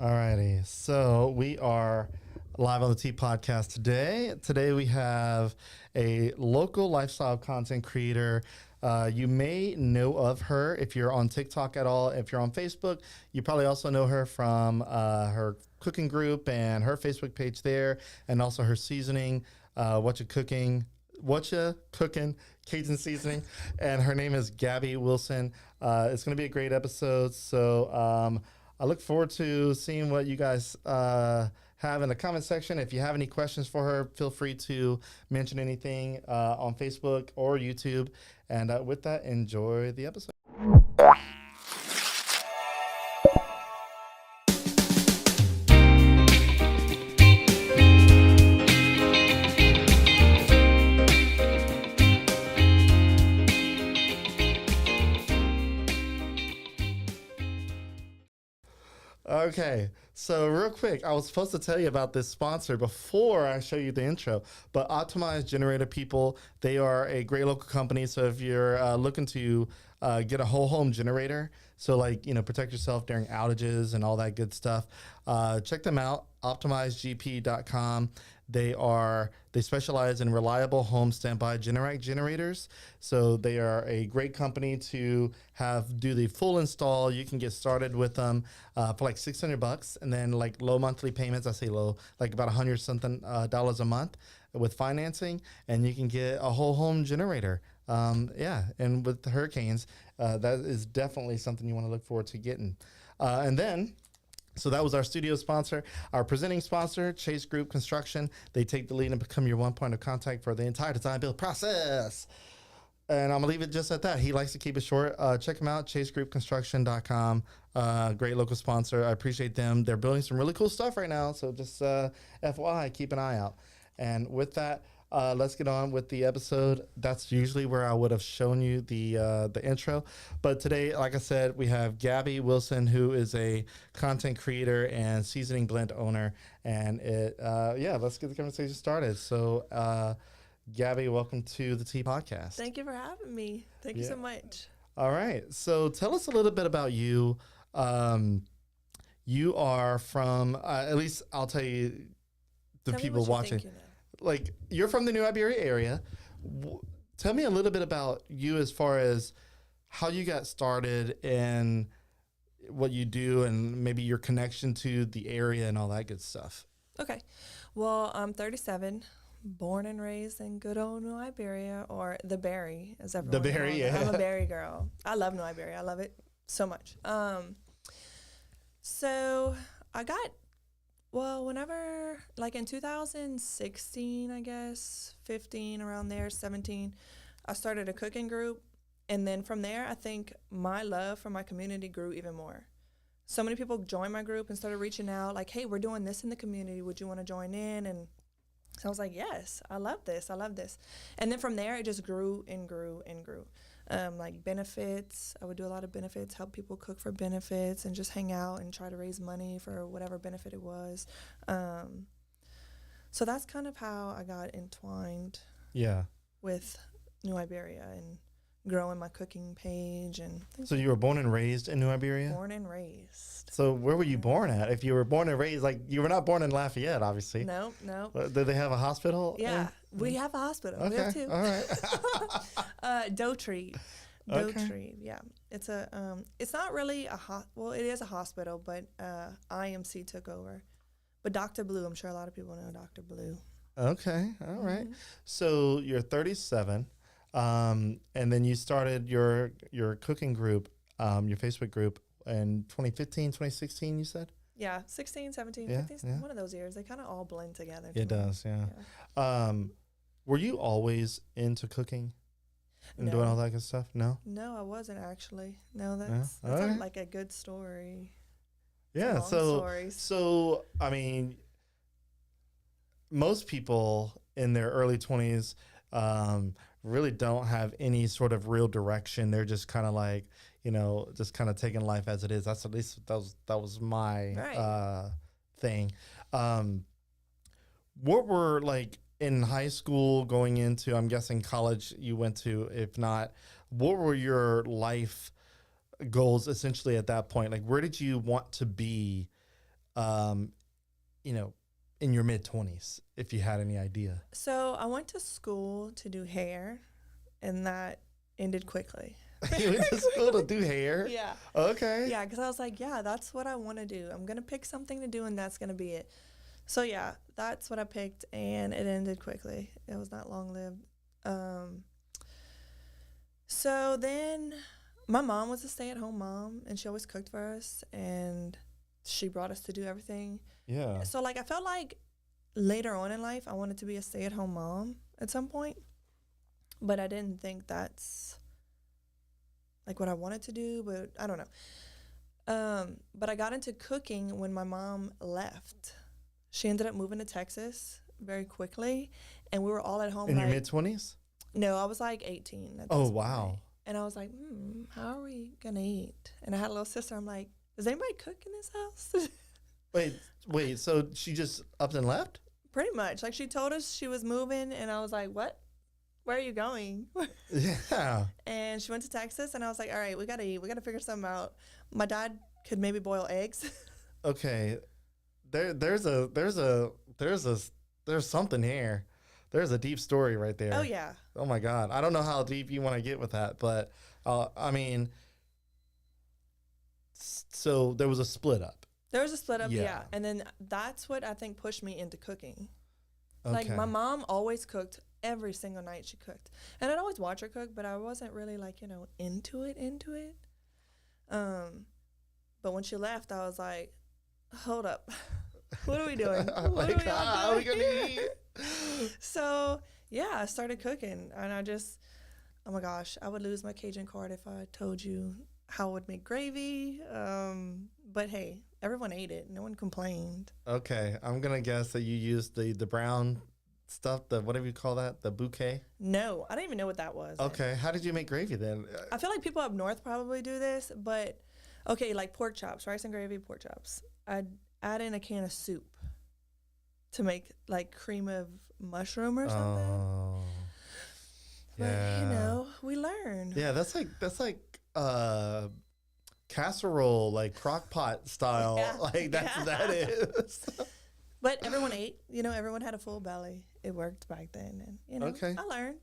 Alrighty, so we are live on the T podcast today. Today we have a local lifestyle content creator. You may know of her if you're on TikTok at all. If you're on Facebook, you probably also know her from her cooking group and her Facebook page there, and also her seasoning, Whatcha Cookin Cajun Seasoning, and her name is Gabby Wilson. It's going to be a great episode, so I look forward to seeing what you guys have in the comment section. If you have any questions for her, feel free to mention anything on Facebook or YouTube. And with that, enjoy the episode. Okay, so real quick, I was supposed to tell you about this sponsor before I show you the intro, but Optimized Generator people, they are a great local company. So if you're looking to get a whole home generator, so like, protect yourself during outages and all that good stuff, check them out, optimizedgp.com. They specialize in reliable home standby Generac generators. So they are a great company to do the full install. You can get started with them for like $600, and then like low monthly payments. I say low, like about $100 something dollars a month with financing, and you can get a whole home generator. And with the hurricanes, that is definitely something you want to look forward to getting. So that was our studio sponsor. Our presenting sponsor, Chase Group Construction. They take the lead and become your one point of contact for the entire design build process. And I'm going to leave it just at that. He likes to keep it short. Check him out, chasegroupconstruction.com. Great local sponsor. I appreciate them. They're building some really cool stuff right now. So just FYI, keep an eye out. And with that, let's get on with the episode. That's usually where I would have shown you the intro. But today, like I said, we have Gabby Wilson, who is a content creator and seasoning blend owner. And let's get the conversation started. So, Gabby, welcome to the T Podcast. Thank you for having me. Thank you so much. All right. So tell us a little bit about you. You are from, at least I'll tell you, the people watching. Like, you're from the New Iberia area. Tell me a little bit about you as far as how you got started and what you do and maybe your connection to the area and all that good stuff. Okay. Well, I'm 37, born and raised in good old New Iberia, or the Berry, as everyone knows. The Berry, yeah. I'm a Berry girl. I love New Iberia. I love it so much. So I got... Well, whenever, like in 2016, I guess, 15, around there, 17, I started a cooking group. And then from there, I think my love for my community grew even more. So many people joined my group and started reaching out like, hey, we're doing this in the community. Would you want to join in? And so I was like, yes, I love this. I love this. And then from there, it just grew and grew and grew. Like benefits, I would do a lot of benefits, help people cook for benefits and just hang out and try to raise money for whatever benefit it was. So that's kind of how I got entwined with New Iberia and growing my cooking page. And so you were born and raised in New Iberia? Born and raised. So where were you born at? If you were born and raised, like you were not born in Lafayette, obviously. No. Did they have a hospital? Yeah, we have a hospital. Okay. We have two. All right. Dotree. Dotree, yeah. It's it's not really well, it is a hospital, but IMC took over. But Dr. Blue, I'm sure a lot of people know Dr. Blue. Okay, all right. So you're 37, and then you started your cooking group, your Facebook group in 2015, 2016, you said? Yeah, 16, 17, 15, one of those years. They kind of all blend together. It does, yeah. Were you always into cooking and doing all that good stuff? No? No, I wasn't actually. No, that's like a good story. Yeah, so I mean, most people in their early 20s really don't have any sort of real direction. They're just kind of like, just kind of taking life as it is. That's at least that was my thing. What were like in high school going into, I'm guessing college you went to, if not, what were your life goals essentially at that point? Like, where did you want to be um, you know, in your mid-20s, if you had any idea? So I went to school to do hair, and that ended quickly. You went to school to do hair? Yeah. Okay. Yeah, because I was like, yeah, that's what I want to do. I'm going to pick something to do, and that's going to be it. So, yeah, that's what I picked, and it ended quickly. It was not long-lived. So then my mom was a stay-at-home mom, and she always cooked for us, and she brought us to do everything. Yeah. So, like, I felt like later on in life, I wanted to be a stay-at-home mom at some point, but I didn't think that's, like, what I wanted to do, but I don't know. But I got into cooking when my mom left. She ended up moving to Texas very quickly, and we were all at home. In your mid-20s? No, I was like 18. At Oh, this wow. point. And I was like, how are we going to eat? And I had a little sister. I'm like, does anybody cook in this house? Wait, so she just up and left? Pretty much. Like, she told us she was moving, and I was like, what? Where are you going? Yeah. And she went to Texas, and I was like, all right, we got to eat. We got to figure something out. My dad could maybe boil eggs. Okay. There's something here. There's a deep story right there. Oh, yeah. Oh my God. I don't know how deep you want to get with that, but I mean, so there was a split up. There was a split up, Yeah. yeah. And then that's what I think pushed me into cooking. Okay. Like, my mom always cooked every single night she cooked. And I'd always watch her cook, but I wasn't really, like, into it. But when she left, I was like, hold up. What are we doing? What are we all how are we doing? gonna eat? So, yeah, I started cooking. And I just, oh my gosh, I would lose my Cajun card if I told you how I would make gravy. But hey, everyone ate it. No one complained. Okay, I'm gonna guess that you used the brown stuff, the whatever you call that, the bouquet. No, I didn't even know what that was. Okay, how did you make gravy then? I feel like people up north probably do this, but okay, like pork chops, rice and gravy, pork chops. I'd add in a can of soup to make like cream of mushroom or something. Oh, But yeah. we learn. Yeah, that's like casserole, like crock pot style. Yeah. Like that is. But everyone ate. Everyone had a full belly. It worked back then, and Okay. I learned.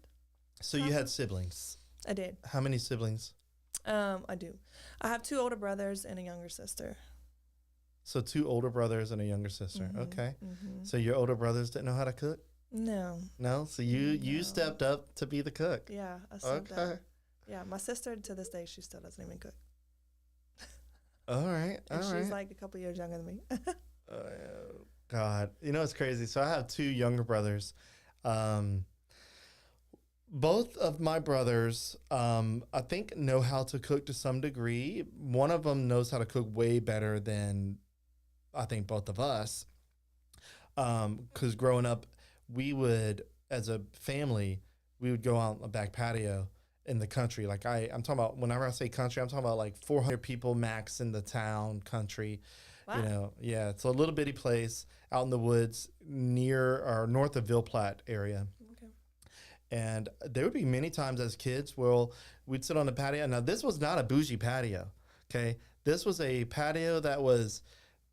So you had siblings. I did. How many siblings? I do. I have 2 older brothers and a younger sister. So 2 older brothers and a younger sister. Mhm, Okay. mhm. So your older brothers didn't know how to cook? No. No? So you No. stepped up to be the cook. Yeah, I stepped up. Okay. Yeah, my sister to this day, she still doesn't even cook. All right. All And she's right. like a couple years younger than me. Oh, God. It's crazy. So I have 2 younger brothers. Both of my brothers, I think, know how to cook to some degree. One of them knows how to cook way better than I think both of us. Because growing up, we would, as a family, we would go out on the back patio in the country. Like I'm talking about, whenever I say country, I'm talking about like 400 people max in the town country. Wow. Yeah, it's a little bitty place out in the woods near or north of Ville Platte area. Okay. And there would be many times as kids where we'd sit on the patio. Now, this was not a bougie patio, okay? This was a patio that was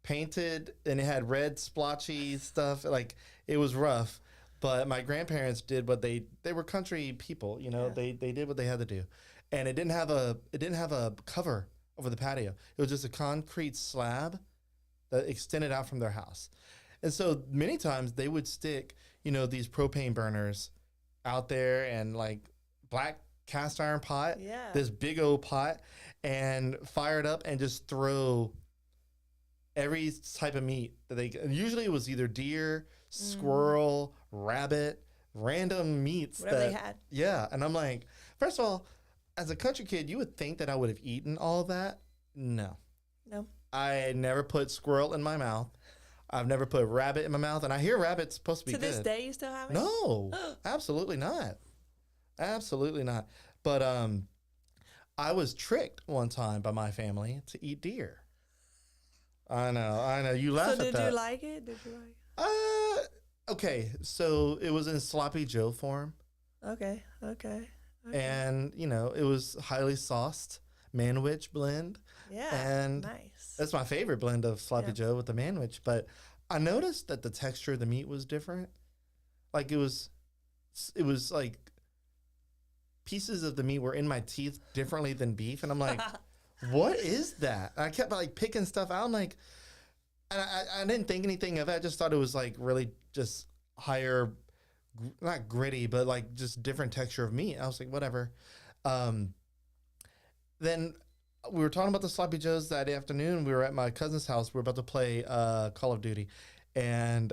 painted and it had red splotchy stuff. Like, it was rough. But my grandparents did what they were country people, Yeah. They did what they had to do. And it didn't have a cover over the patio. It was just a concrete slab that extended out from their house. And so many times they would stick, these propane burners out there and like black cast iron pot, Yeah. this big old pot, and fire it up and just throw every type of meat that usually it was either deer, squirrel, rabbit, random meats. Whatever they had. Yeah. And I'm like, first of all, as a country kid, you would think that I would have eaten all of that. No. No. I never put squirrel in my mouth. I've never put rabbit in my mouth. And I hear rabbit's supposed to be To good. this day, you still have it? No, absolutely not. Absolutely not. But I was tricked one time by my family to eat deer. I know. You laugh So at did that. you like it? Okay. So it was in sloppy Joe form. Okay. And, it was highly sauced. Manwich blend. Yeah, And nice. that's my favorite blend of sloppy Yeah. Joe with the Manwich. But I noticed that the texture of the meat was different. Like it was like pieces of the meat were in my teeth differently than beef, and I'm like, what is that? I kept like picking stuff out. I'm like, and I didn't think anything of it. I just thought it was like really just higher, not gritty, but like just different texture of meat. I was like, whatever. Um, then we were talking about the sloppy joes that afternoon. We were at my cousin's house. We were about to play Call of Duty, and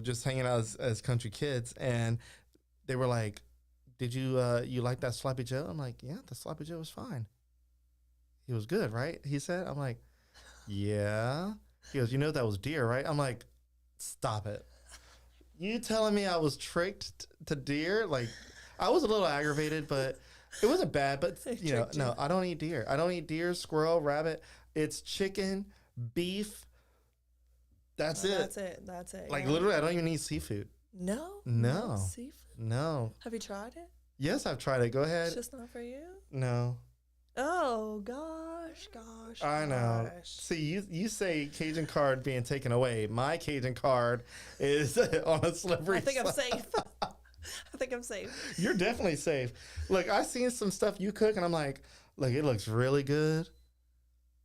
just hanging out as country kids. And they were like, "Did you like that sloppy joe?" I'm like, "Yeah, the sloppy joe was fine. It was good, right?" He said. I'm like, "Yeah." He goes, that was deer, right?" I'm like, "Stop it. You telling me I was tricked to deer?" Like, I was a little aggravated, but it wasn't bad. But, no, I don't eat deer. I don't eat deer, squirrel, rabbit. It's chicken, beef. That's it. That's it. Like, yeah. literally, I don't even eat seafood. No seafood. No. Have you tried it? Yes, I've tried it. Go ahead. It's just not for you. No. Oh gosh. I know. See, you say Cajun card being taken away. My Cajun card is on a slippery. I think I'm safe. I think I'm safe. You're definitely safe. Look, I seen some stuff you cook, and I'm like, look, it looks really good,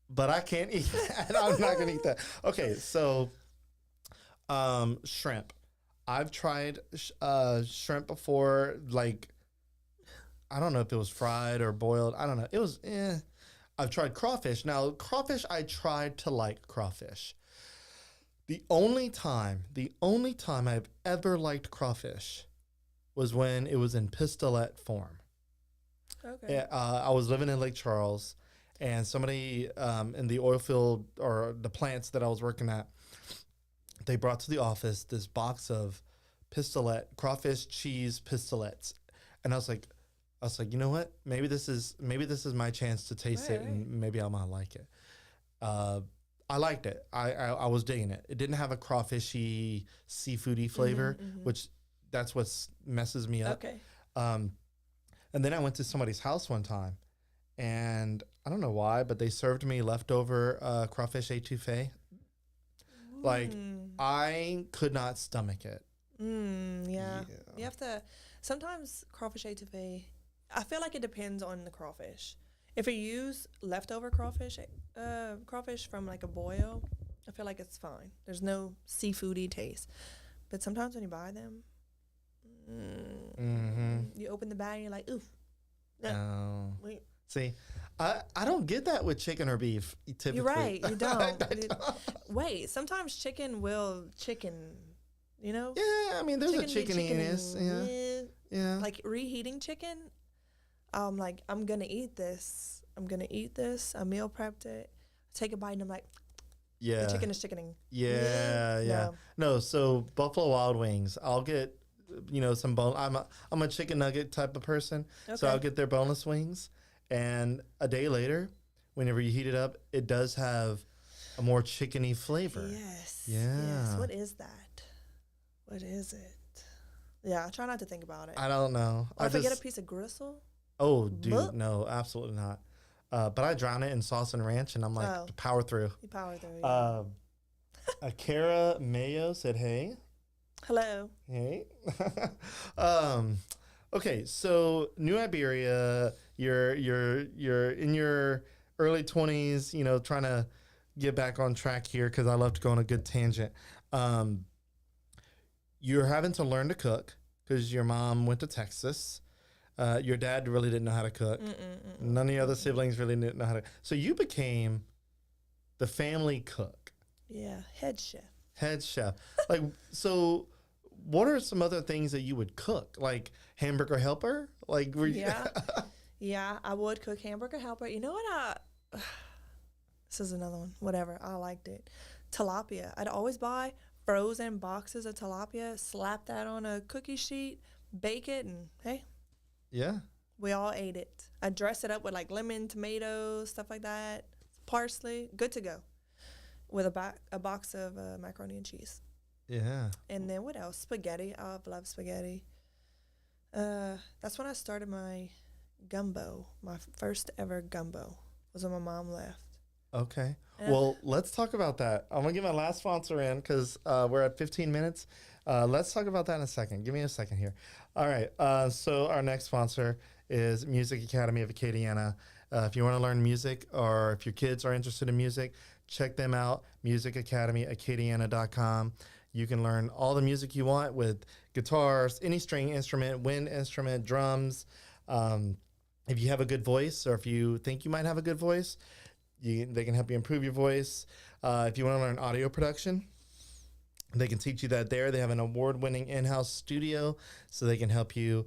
but I can't eat that. I'm not gonna eat that. Okay, so, shrimp. I've tried shrimp before. Like, I don't know if it was fried or boiled. I don't know. It was. I've tried crawfish. Now, crawfish, I tried to like crawfish. The only time I've ever liked crawfish was when it was in pistolette form. Okay. I was living in Lake Charles, and somebody in the oil field or the plants that I was working at, they brought to the office this box of pistolette, crawfish cheese pistolettes. And I was like, you know what? Maybe this is my chance to taste it, and maybe I might like it. I liked it. I was digging it. It didn't have a crawfishy, seafoody flavor, which that's what messes me up. Okay. And then I went to somebody's house one time, and I don't know why, but they served me leftover crawfish étouffée. Like, I could not stomach it. Yeah. You have to. Sometimes crawfish étouffée. I feel like it depends on the crawfish. If you use leftover crawfish from like a boil, I feel like it's fine. There's no seafoody taste. But sometimes when you buy them, you open the bag and you're like, ooh. Wait. See, I don't get that with chicken or beef, typically. You're right. You don't. I don't. Wait, sometimes chicken. Yeah, I mean, there's a chickeniness. Yeah. Like reheating chicken, like, I'm going to eat this. I meal prepped it. Take a bite and I'm like, yeah. The chicken is chickening. Yeah. No, so Buffalo Wild Wings, I'll get, some bone. I'm a chicken nugget type of person. Okay. So I'll get their boneless wings. And a day later, whenever you heat it up, it does have a more chickeny flavor. Yes. Yeah. Yes. What is that? What is it? Yeah, I try not to think about it. I don't know. Or if I get a piece of gristle. Oh, dude, no, absolutely not. But I drown it in sauce and ranch, and I'm like, power through. You power through, yeah. Akara Mayo said, hey. Hello. Hey. Okay, so New Iberia, you're in your early 20s, trying to get back on track here because I love to go on a good tangent. You're having to learn to cook because your mom went to Texas. Your dad really didn't know how to cook. None of the other siblings really didn't know how to. So you became the family cook. Yeah, head chef. Head chef. Like, so what are some other things that you would cook? Like hamburger helper? Like, were you? Yeah. Yeah, I would cook hamburger helper. You know what? This is another one. Whatever. I liked it. Tilapia. I'd always buy frozen boxes of tilapia, slap that on a cookie sheet, bake it, and hey. Yeah. We all ate it. I dress it up with like lemon, tomatoes, stuff like that, parsley. Good to go. With a box of macaroni and cheese. Yeah. And then what else? Spaghetti. I love spaghetti. That's when I started my gumbo. My first ever gumbo was when my mom left. Okay. Yeah. Well, let's talk about that. I'm gonna get my last sponsor in because we're at 15 minutes. Let's talk about that in a second. Give me a second here. All right. So our next sponsor is Music Academy of Acadiana. If you want to learn music or if your kids are interested in music, check them out. musicacademyacadiana.com. You can learn all the music you want with guitars, any string instrument, wind instrument, drums. If you have a good voice or if you think you might have a good voice, they can help you improve your voice. If you want to learn audio production, they can teach you that there. They have an award-winning in-house studio, so they can help you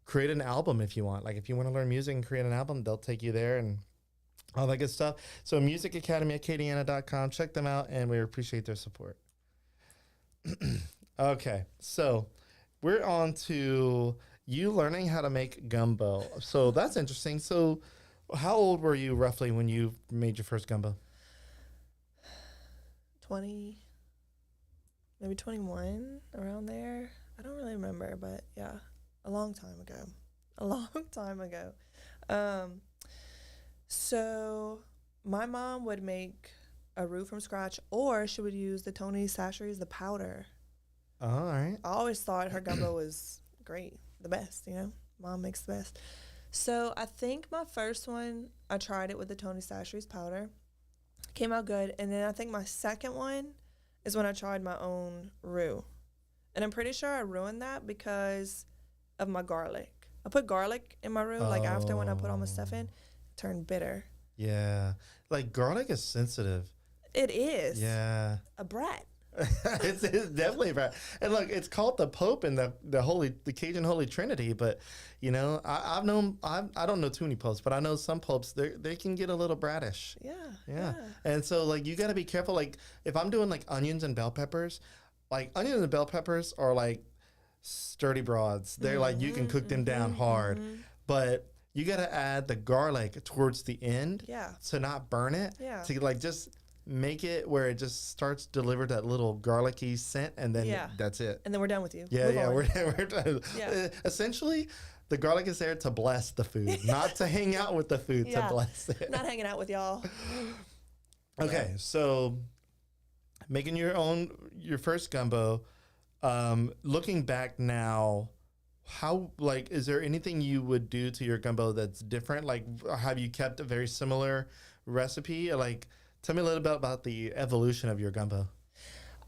create an album if you want. Like if you want to learn music and create an album, they'll take you there and all that good stuff. So musicacademyacadiana.com. Check them out, and we appreciate their support. Okay, so we're on to you learning how to make gumbo. So that's interesting. So how old were you roughly when you made your first gumbo? 20, maybe 21, around there. I don't really remember, but yeah, a long time ago. A long time ago. So my mom would make a roux from scratch, or she would use the Tony Chachere's, the powder. Oh, all right. I always thought her gumbo was great, the best, you know? Mom makes the best. So I think my first one, I tried it with the Tony Chachere's powder. Came out good. And then I think my second one is when I tried my own roux. And I'm pretty sure I ruined that because of my garlic. I put garlic in my roux, like after when I put all my stuff in, it turned bitter. Yeah. Like garlic is sensitive. It is. Yeah. A brat. it's definitely right. And look, it's called the Pope and the Cajun Holy Trinity. But you know, I don't know too many popes, but I know some popes they can get a little bratish. Yeah. And so like you got to be careful. Like if I'm doing like onions and bell peppers, like onions and bell peppers are like sturdy broads. They're like you can cook them down hard, but you got to add the garlic towards the end. Yeah. To not burn it. Yeah. To like just make it where it just starts to deliver that little garlicky scent, and then that's it. And then we're done with you. Yeah, we're done. Yeah. Essentially, the garlic is there to bless the food, not to hang out with the food, to bless it. Not hanging out with y'all. Okay, so making your first gumbo. Looking back now, how, like, is there anything you would do to your gumbo that's different? Like, have you kept a very similar recipe? Like, tell me a little bit about the evolution of your gumbo.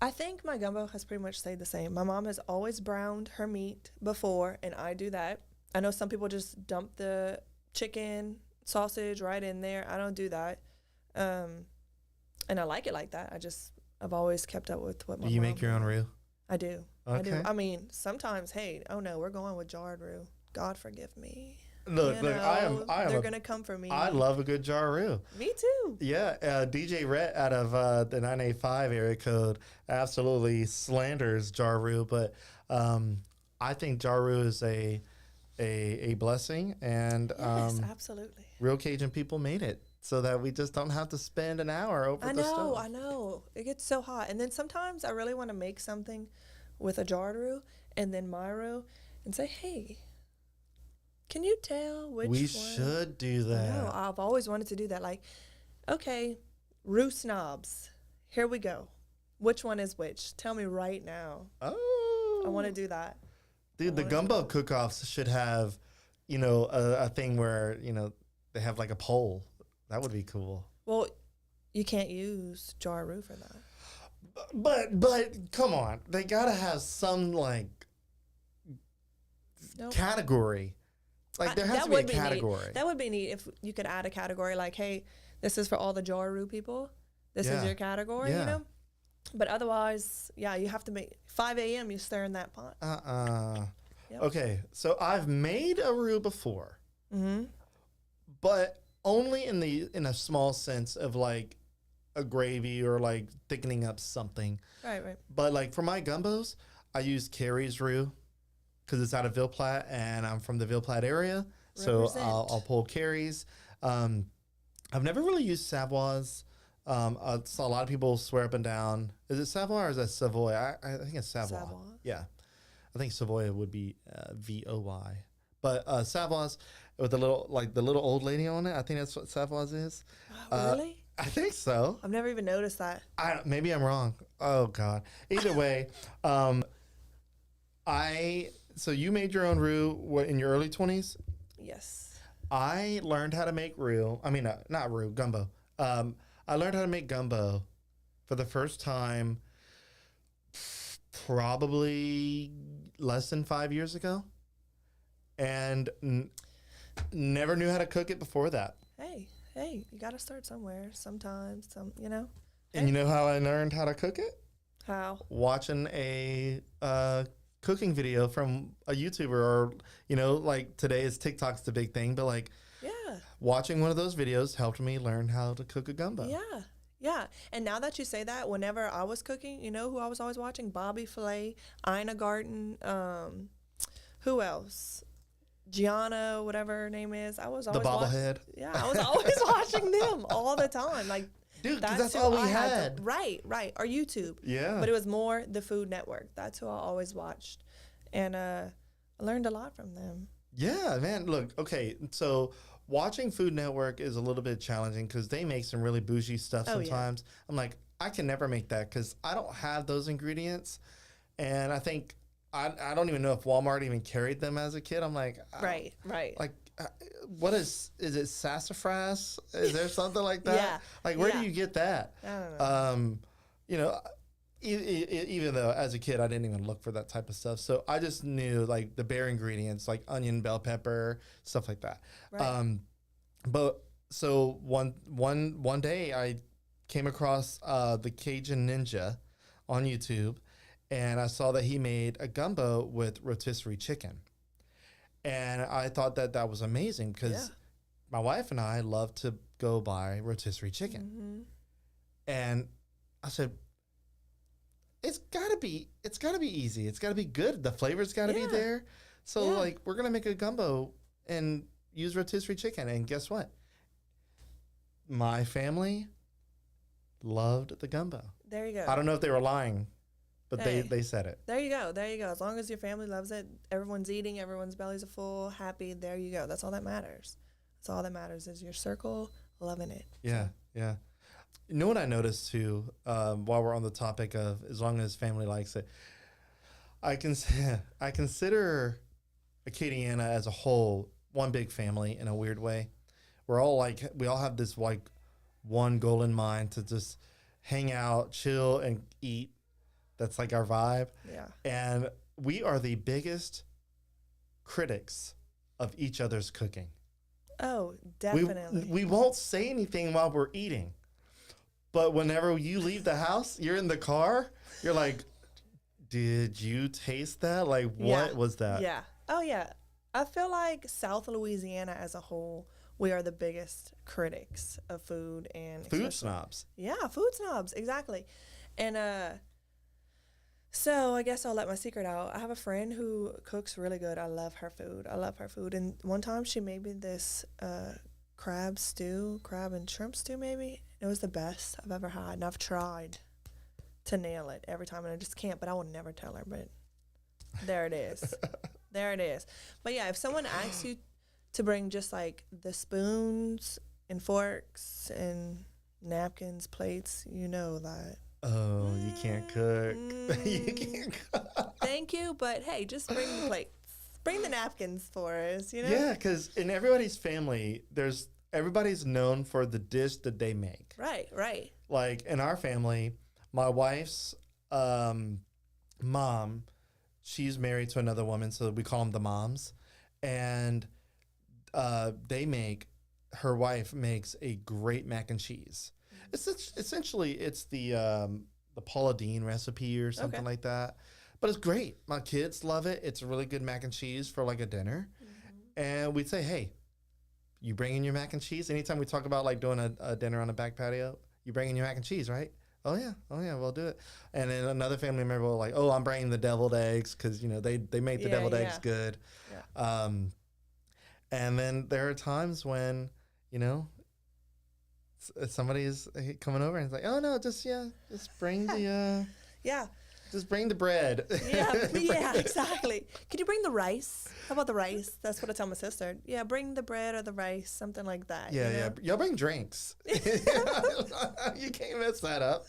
I think my gumbo has pretty much stayed the same. My mom has always browned her meat before, and I do that. I know some people just dump the chicken, sausage right in there. I don't do that. And I like it like that. I've always kept up with what my mom Do you make your own roux? I do. Okay. I do. I mean, sometimes, hey, oh no, we're going with jarred roux. God forgive me. Look, I am. They're gonna come for me. I love a good jar roux. Me too. Yeah, DJ Rhett out of the 985 area code absolutely slanders jar roux, but I think jar roux is a blessing, and Yes, absolutely. real Cajun people made it so that we just don't have to spend an hour over the stove. I know. It gets so hot, and then sometimes I really want to make something with a jarred roux and then my roux, and say, hey. Can you tell which We one? should do that. No, I've always wanted to do that. Like, okay, roux snobs, here we go. Which one is which? Tell me right now. Oh. I want to do that. Dude, the gumbo cook-offs should have, a thing where, they have like a poll. That would be cool. Well, you can't use jar roux for that. But come on. They got to have some, like, category. Like, there has to be a category. Neat. That would be neat if you could add a category like, hey, this is for all the jar roux people. This is your category, you know? But otherwise, you have to make 5 a.m. you stir in that pot. Yep. Okay, so I've made a roux before, but only in a small sense of like a gravy or like thickening up something. Right. But like for my gumbos, I use Carrie's roux because it's out of Ville Platte and I'm from the Ville Platte area. Represent. So I'll pull Carrie's. I've never really used Savoy's. I saw a lot of people swear up and down. Is it Savoy or is that Savoy? I think it's Savoy. Savoy. Yeah. I think Savoy would be VOY. But Savoi's with the little old lady on it. I think that's what Savoi's is. Really? I think so. I've never even noticed that. Maybe I'm wrong. Oh God. Either way, so you made your own roux in your early 20s. Yes. I learned how to make roux. I mean, not roux, gumbo. I learned how to make gumbo for the first time probably less than 5 years ago, and never knew how to cook it before that. Hey, you got to start somewhere. Sometimes, And Hey. you know how I learned how to cook it? How? Watching a cooking video from a YouTuber, or like today is TikTok's the big thing, but like Yeah. watching one of those videos helped me learn how to cook a gumbo. Yeah. Yeah. And now that you say that, whenever I was cooking, you know who I was always watching? Bobby Flay, Ina Garten, who else? Gianna, whatever her name is. I was always The bobblehead. I was always watching them all the time. Like, Dude, 'cause that's who all we I had. Right. Or YouTube. Yeah. But it was more the Food Network. That's who I always watched. And I learned a lot from them. Yeah, man. Look, okay, so watching Food Network is a little bit challenging because they make some really bougie stuff Oh, yeah. sometimes. I'm like, I can never make that because I don't have those ingredients. And I think, I don't even know if Walmart even carried them as a kid. I'm like, Right. like, what is it sassafras? Is there something like that? Yeah. Like, where Yeah. do you get that? I don't know. You know, even though as a kid I didn't even look for that type of stuff, so I just knew like the bare ingredients, like onion, bell pepper, stuff like that. Right. But so one day I came across the Cajun Ninja on YouTube, and I saw that he made a gumbo with rotisserie chicken, and I thought that was amazing because Yeah. my wife and I love to go buy rotisserie chicken, Mm-hmm. and I said, it's gotta be easy. It's gotta be good. The flavor's gotta be Yeah. there. So Yeah. like we're gonna make a gumbo and use rotisserie chicken. And guess what? My family loved the gumbo. There you go. I don't know if they were lying, but Hey. they said it. There you go. There you go. As long as your family loves it, everyone's eating, everyone's bellies are full, happy. There you go. That's all that matters. That's all that matters is your circle loving it. Yeah, yeah. You know what I noticed too, while we're on the topic of as long as family likes it, I consider Acadiana as a whole one big family in a weird way. We all have this like one goal in mind to just hang out, chill, and eat. That's like our vibe. Yeah. And we are the biggest critics of each other's cooking. Oh, definitely. We won't say anything while we're eating. But whenever you leave the house, you're in the car, you're like, did you taste that? Like, what was that? Yeah. Oh, yeah. I feel like South Louisiana as a whole, we are the biggest critics of food and Food snobs. Yeah, food snobs, exactly. And so I guess I'll let my secret out. I have a friend who cooks really good. I love her food. And one time she made me this crab and shrimp stew maybe. It was the best I've ever had. And I've tried to nail it every time and I just can't, but I will never tell her, but there it is. There it is. But yeah, if someone asks you to bring just like the spoons and forks and napkins, plates, you know that. Oh, you can't cook. You can't cook. Thank you, but hey, just bring the plates. Bring the napkins for us, you know? Yeah, because in everybody's family, everybody's known for the dish that they make. Right. Like in our family, my wife's mom, she's married to another woman, so we call them the moms. And her wife makes a great mac and cheese. Essentially, it's the Paula Deen recipe or something like that. But it's great. My kids love it. It's a really good mac and cheese for like a dinner. Mm-hmm. And we'd say, hey, you bring in your mac and cheese? Anytime we talk about like doing a dinner on a back patio, you bring in your mac and cheese, right? Oh yeah, we'll do it. And then another family member will like, oh, I'm bringing the deviled eggs because they make the deviled eggs good. Yeah. And then there are times when somebody is coming over and it's like, oh no, just bring the Yeah. Just bring the bread. Yeah, exactly. Can you bring the rice? How about the rice? That's what I tell my sister. Yeah, bring the bread or the rice, something like that. Yeah, you know? yeah. Y'all bring drinks. You can't mess that up.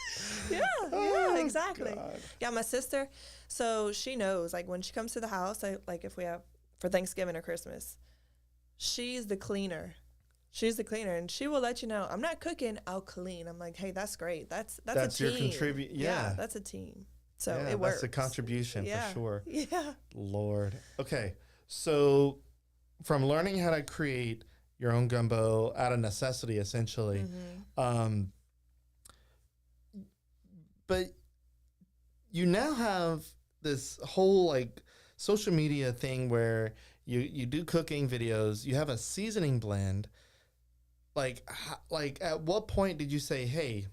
Yeah, exactly. God. Yeah, my sister, so she knows, like, when she comes to the house, like, if we have for Thanksgiving or Christmas, she's the cleaner. She's the cleaner, and she will let you know, I'm not cooking, I'll clean. I'm like, hey, that's great. That's a team. Your contribute. Yeah, that's a team. So yeah, it works. That's a contribution for sure. Yeah. Lord. Okay, so from learning how to create your own gumbo out of necessity, essentially, but you now have this whole like social media thing where you do cooking videos, you have a seasoning blend. Like at what point did you say, hey,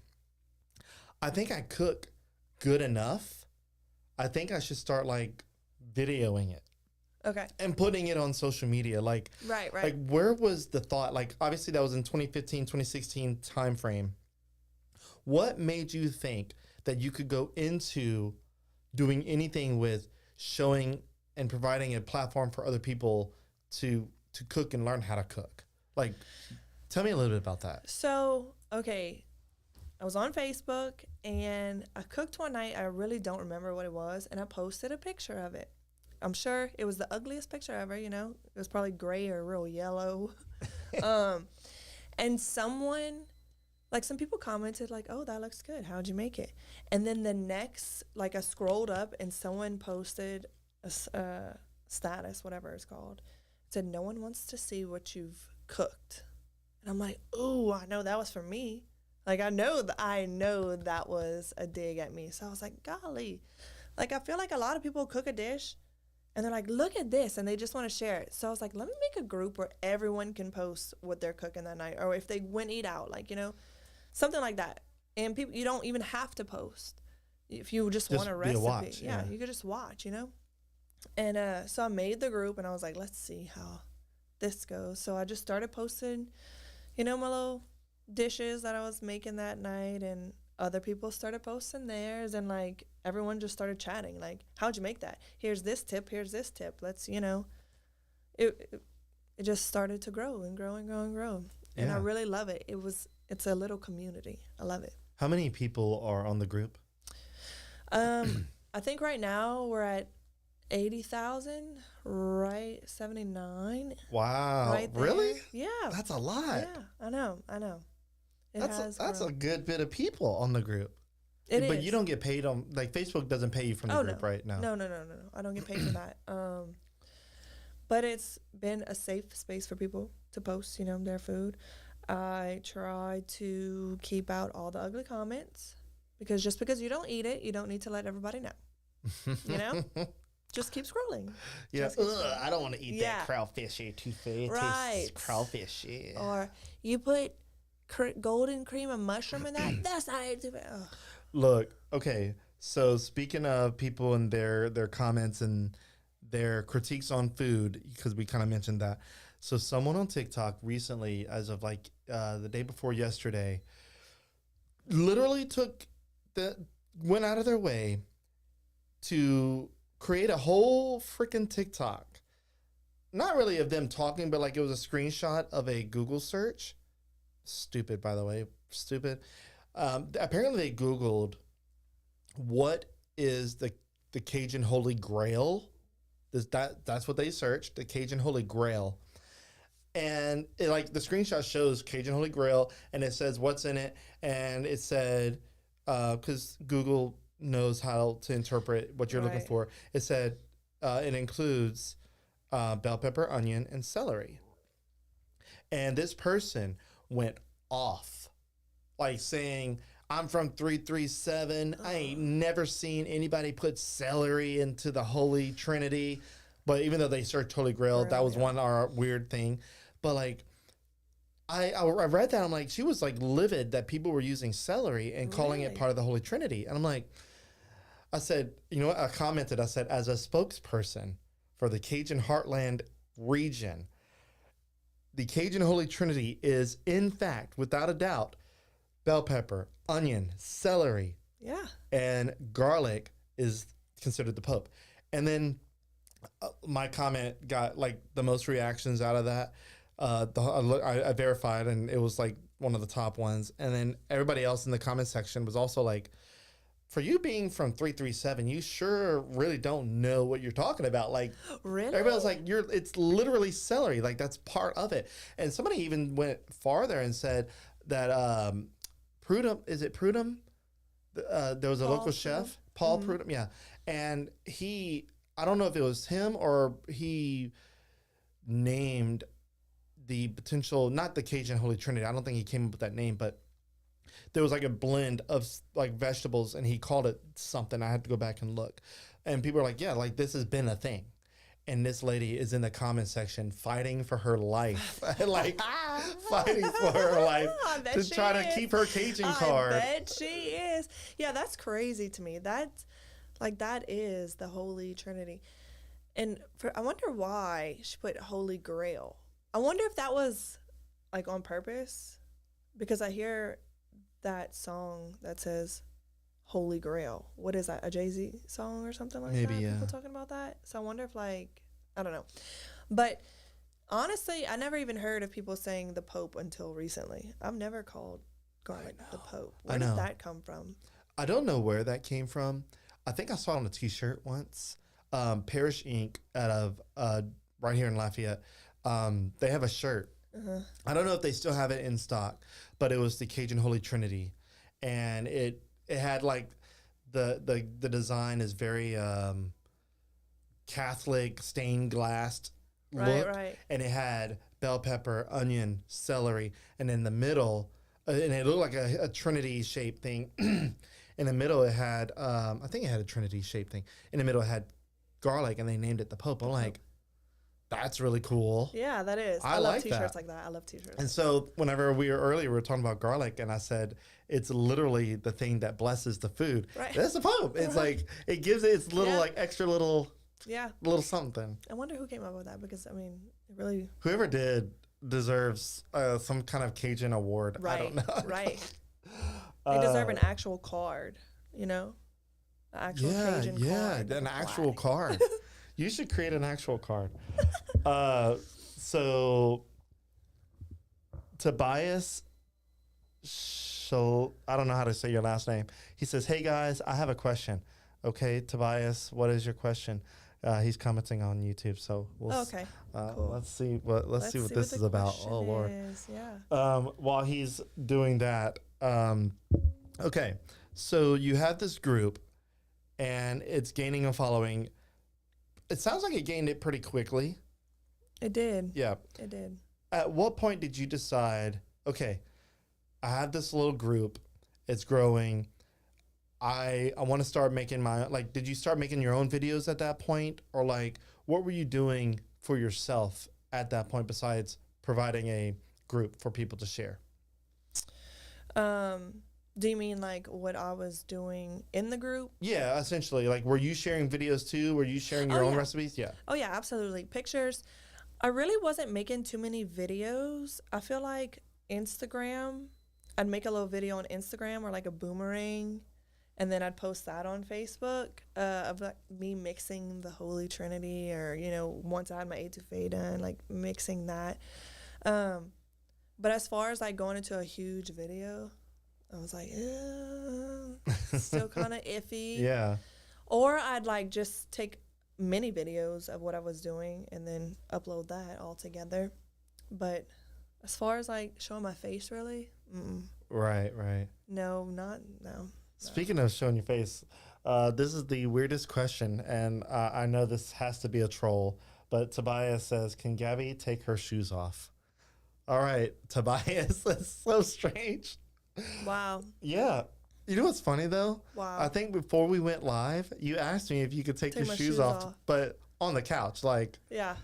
I think I cook good enough, I think I should start like videoing it? Okay. And putting it on social media. Like, right. Like, where was the thought? Like, obviously that was in 2015, 2016 timeframe. What made you think that you could go into doing anything with showing and providing a platform for other people to cook and learn how to cook? Like, tell me a little bit about that. So, okay, I was on Facebook and I cooked one night. I really don't remember what it was, and I posted a picture of it. I'm sure it was the ugliest picture ever, you know. It was probably gray or real yellow. And someone, like, some people commented, like, oh, that looks good. How'd you make it? And then the next, like, I scrolled up and someone posted a status, whatever it's called. It said, no one wants to see what you've cooked. And I'm like, ooh, I know that was for me. Like, I know that was a dig at me. So I was like, golly. Like, I feel like a lot of people cook a dish and they're like, look at this, and they just want to share it. So I was like, let me make a group where everyone can post what they're cooking that night, or if they went eat out, like, you know, something like that. And people, you don't even have to post. If you just want a recipe, watch, yeah, you could just watch, you know. And so I made the group, and I was like, let's see how this goes. So I just started posting, you know, my little dishes that I was making that night, and other people started posting theirs, and like everyone just started chatting, like, how'd you make that? Here's this tip, let's, you know, it just started to grow and grow and grow and grow. Yeah. And I really love it. It's a little community. I love it. How many people are on the group? I think right now we're at 80,000, right? 79. Wow. Right there. Really? Yeah. That's a lot. Yeah, I know. That's a good bit of people on the group. But you don't get paid on, like, Facebook doesn't pay you from the group, right? No. No. I don't get paid for that. But it's been a safe space for people to post, you know, their food. I try to keep out all the ugly comments, because just because you don't eat it, you don't need to let everybody know. You know? Just keep scrolling. Yeah. I don't want to eat that crawfishy toothpaste. Right. It tastes crawfishy. Or you put golden cream and mushroom in that. That's not it. Look, okay. So speaking of people and their comments and their critiques on food, because we kind of mentioned that. So someone on TikTok recently, as of like the day before yesterday, literally went out of their way to create a whole freaking TikTok. Not really of them talking, but like it was a screenshot of a Google search. Stupid, by the way. Stupid. Apparently they Googled, what is the Cajun Holy Grail? That's what they searched, the Cajun Holy Grail. And it, like, the screenshot shows Cajun Holy Grail, and it says what's in it. And it said, because Google knows how to interpret what you're looking for. It said it includes bell pepper, onion, and celery. And this person went off, like saying, I'm from 337. I ain't never seen anybody put celery into the Holy Trinity. But even though they searched Holy Grail, that was one weird thing. But like, I read that. I'm like, she was like livid that people were using celery and calling it part of the Holy Trinity. And I'm like, I said, you know what? I commented, I said, as a spokesperson for the Cajun Heartland region, the Cajun Holy Trinity is, in fact, without a doubt, bell pepper, onion, celery, and garlic is considered the Pope. And then my comment got like the most reactions out of that. I verified, and it was like one of the top ones. And then everybody else in the comment section was also like, for you being from 337, you sure really don't know what you're talking about. Like, Really? everybody's like, it's literally celery. Like, that's part of it. And somebody even went farther and said that Prudhomme, is it Prudhomme? There was a Paul local chef, Paul Prudhomme, yeah. And I don't know if it was him or he named the potential, not the Cajun Holy Trinity. I don't think he came up with that name, but there was like a blend of like vegetables, and he called it something. I had to go back and look. And people are like, yeah, like this has been a thing. And this lady is in the comment section fighting for her life, like fighting for her life to try to keep her Cajun card. I bet she is. Yeah, that's crazy to me. That is the Holy Trinity. And I wonder why she put Holy Grail. I wonder if that was like on purpose, because I hear that song that says Holy Grail. What is that? A Jay-Z song or something like Maybe, that? yeah. People talking about that. So I wonder if I don't know. But honestly, I never even heard of people saying the Pope until recently. I've never called garlic the Pope. Where did that come from? I don't know where that came from. I think I saw it on a t-shirt once. Parish Ink out of right here in Lafayette. They have a shirt. I don't know if they still have it in stock, but it was the Cajun Holy Trinity, and it had like the design is very Catholic stained glass look, and it had bell pepper, onion, celery, and in the middle, and it looked like a Trinity shaped thing. In the middle, it had I think it had a Trinity shaped thing. In the middle, it had garlic, and they named it the Pope. I'm like, that's really cool. Yeah, that is. I love t-shirts like that. I love t-shirts. And so whenever we were talking about garlic, and I said, it's literally the thing that blesses the food. Right. That's the Pope. It's like, it gives it its little, like, extra little something. I wonder who came up with that, because, I mean, it really... Whoever did deserves some kind of Cajun award. Right, I don't know. Right. They deserve an actual card, you know? An actual Cajun card. Yeah, an actual card. You should create an actual card. So Tobias, I don't know how to say your last name. He says, "Hey guys, I have a question." Okay, Tobias, what is your question? He's commenting on YouTube, so cool. Let's see what this is about. Oh Lord. Yeah. While he's doing that, okay. So you have this group, and it's gaining a following. It sounds like it gained it pretty quickly. It did. Yeah. It did. At what point did you decide, okay, I have this little group, it's growing, I want to start making did you start making your own videos at that point? Or like, what were you doing for yourself at that point besides providing a group for people to share? Do you mean like what I was doing in the group? Yeah, essentially. Like, were you sharing videos too? Were you sharing your own recipes? Yeah. Oh, yeah, absolutely. Pictures. I really wasn't making too many videos. I feel like Instagram, I'd make a little video on Instagram or like a boomerang, and then I'd post that on Facebook of like me mixing the Holy Trinity, or, you know, once I had my etouffee done, like mixing that. But as far as like going into a huge video, I was like, still kind of iffy. Yeah. Or I'd like just take mini videos of what I was doing and then upload that all together. But as far as like showing my face, really, Right. no. Speaking of showing your face, this is the weirdest question, and I know this has to be a troll, but Tobias says, "Can Gabby take her shoes off?" All right, Tobias, that's so strange. Wow. Yeah. You know what's funny, though? Wow. I think before we went live, you asked me if you could take your shoes off, but on the couch, like. Yeah.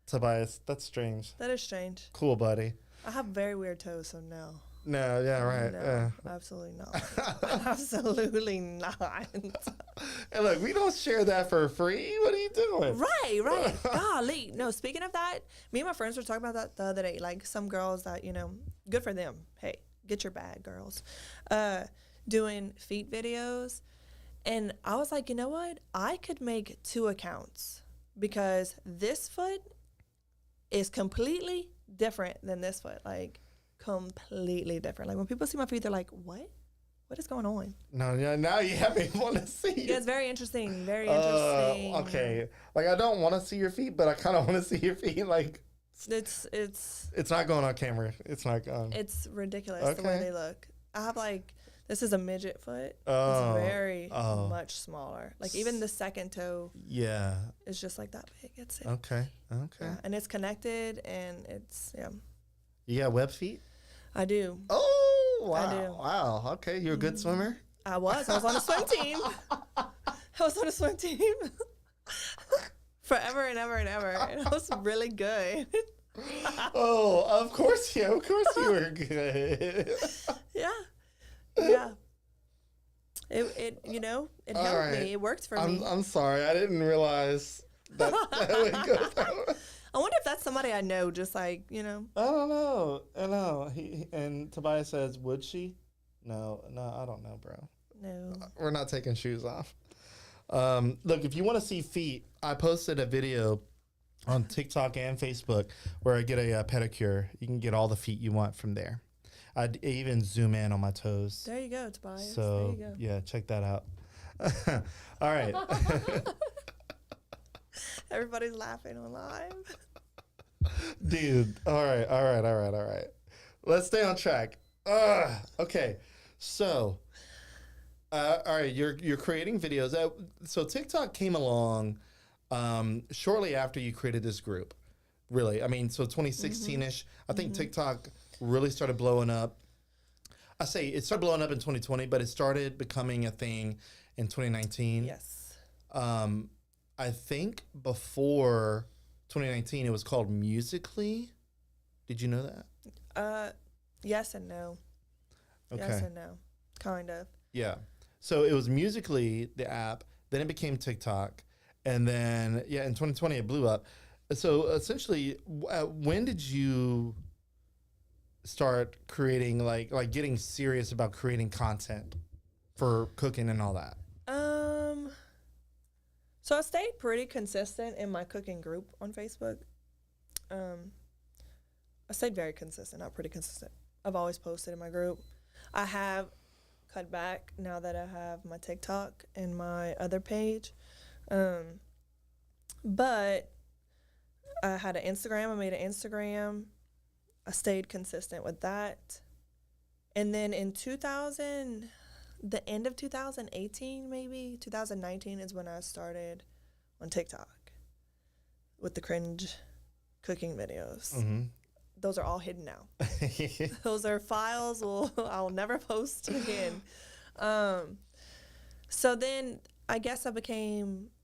Tobias, that's strange. That is strange. Cool, buddy. I have very weird toes, so no. No, yeah, right. No, absolutely not. Absolutely not. And look, we don't share that for free. What are you doing? Right. Golly. No, speaking of that, me and my friends were talking about that the other day. Like, some girls that, you know, good for them. Hey, get your bag, girls. Doing feet videos. And I was like, you know what? I could make 2 accounts because this foot is completely different than this foot. Like, completely different. Like, when people see my feet, they're like, what? What is going on? No, yeah, now you have me want to see. Yeah, it's very interesting. Very interesting. Okay. Like, I don't want to see your feet, but I kind of want to see your feet. Like, It's not going on camera. It's not going. It's ridiculous the way they look. I have like, this is a midget foot. It's very much smaller. Like even the second toe is just like that big. It's okay. Yeah, and it's connected and it's You got web feet? I do. Oh wow. I do. Wow. Okay. You're a good swimmer? I was on a swim team. Forever and ever and ever. And I was really good. Oh, of course you were good. Yeah. It it helped me. It worked for me. I'm sorry. I didn't realize that would go through. I wonder if that's somebody I know, just like, I don't know. I know. And Tobias says, would she? No, I don't know, bro. No. We're not taking shoes off. Look, if you want to see feet, I posted a video on TikTok and Facebook where I get a pedicure. You can get all the feet you want from there. I even zoom in on my toes. There you go, Tobias. So, there you go. Yeah, check that out. All right. Everybody's laughing on live. Dude, all right. Let's stay on track. Okay, so, all right, you're creating videos. So TikTok came along shortly after you created this group, really. I mean, so 2016-ish, I think TikTok really started blowing up. I say it started blowing up in 2020, but it started becoming a thing in 2019. Yes. I think before 2019, it was called Musical.ly. Did you know that? Yes and no. Okay. Yes and no. Kind of. Yeah. So it was Musical.ly, the app. Then it became TikTok. And then, in 2020, it blew up. So essentially, when did you start creating, like getting serious about creating content for cooking and all that? So I stayed pretty consistent in my cooking group on Facebook. I stayed very consistent, not pretty consistent. I've always posted in my group. I have cut back now that I have my TikTok and my other page. But I had an Instagram. I made an Instagram. I stayed consistent with that. And then in the end of 2018, maybe 2019 is when I started on TikTok with the cringe cooking videos. Mm-hmm. Those are all hidden now. Those are files I'll never post again. So then I guess I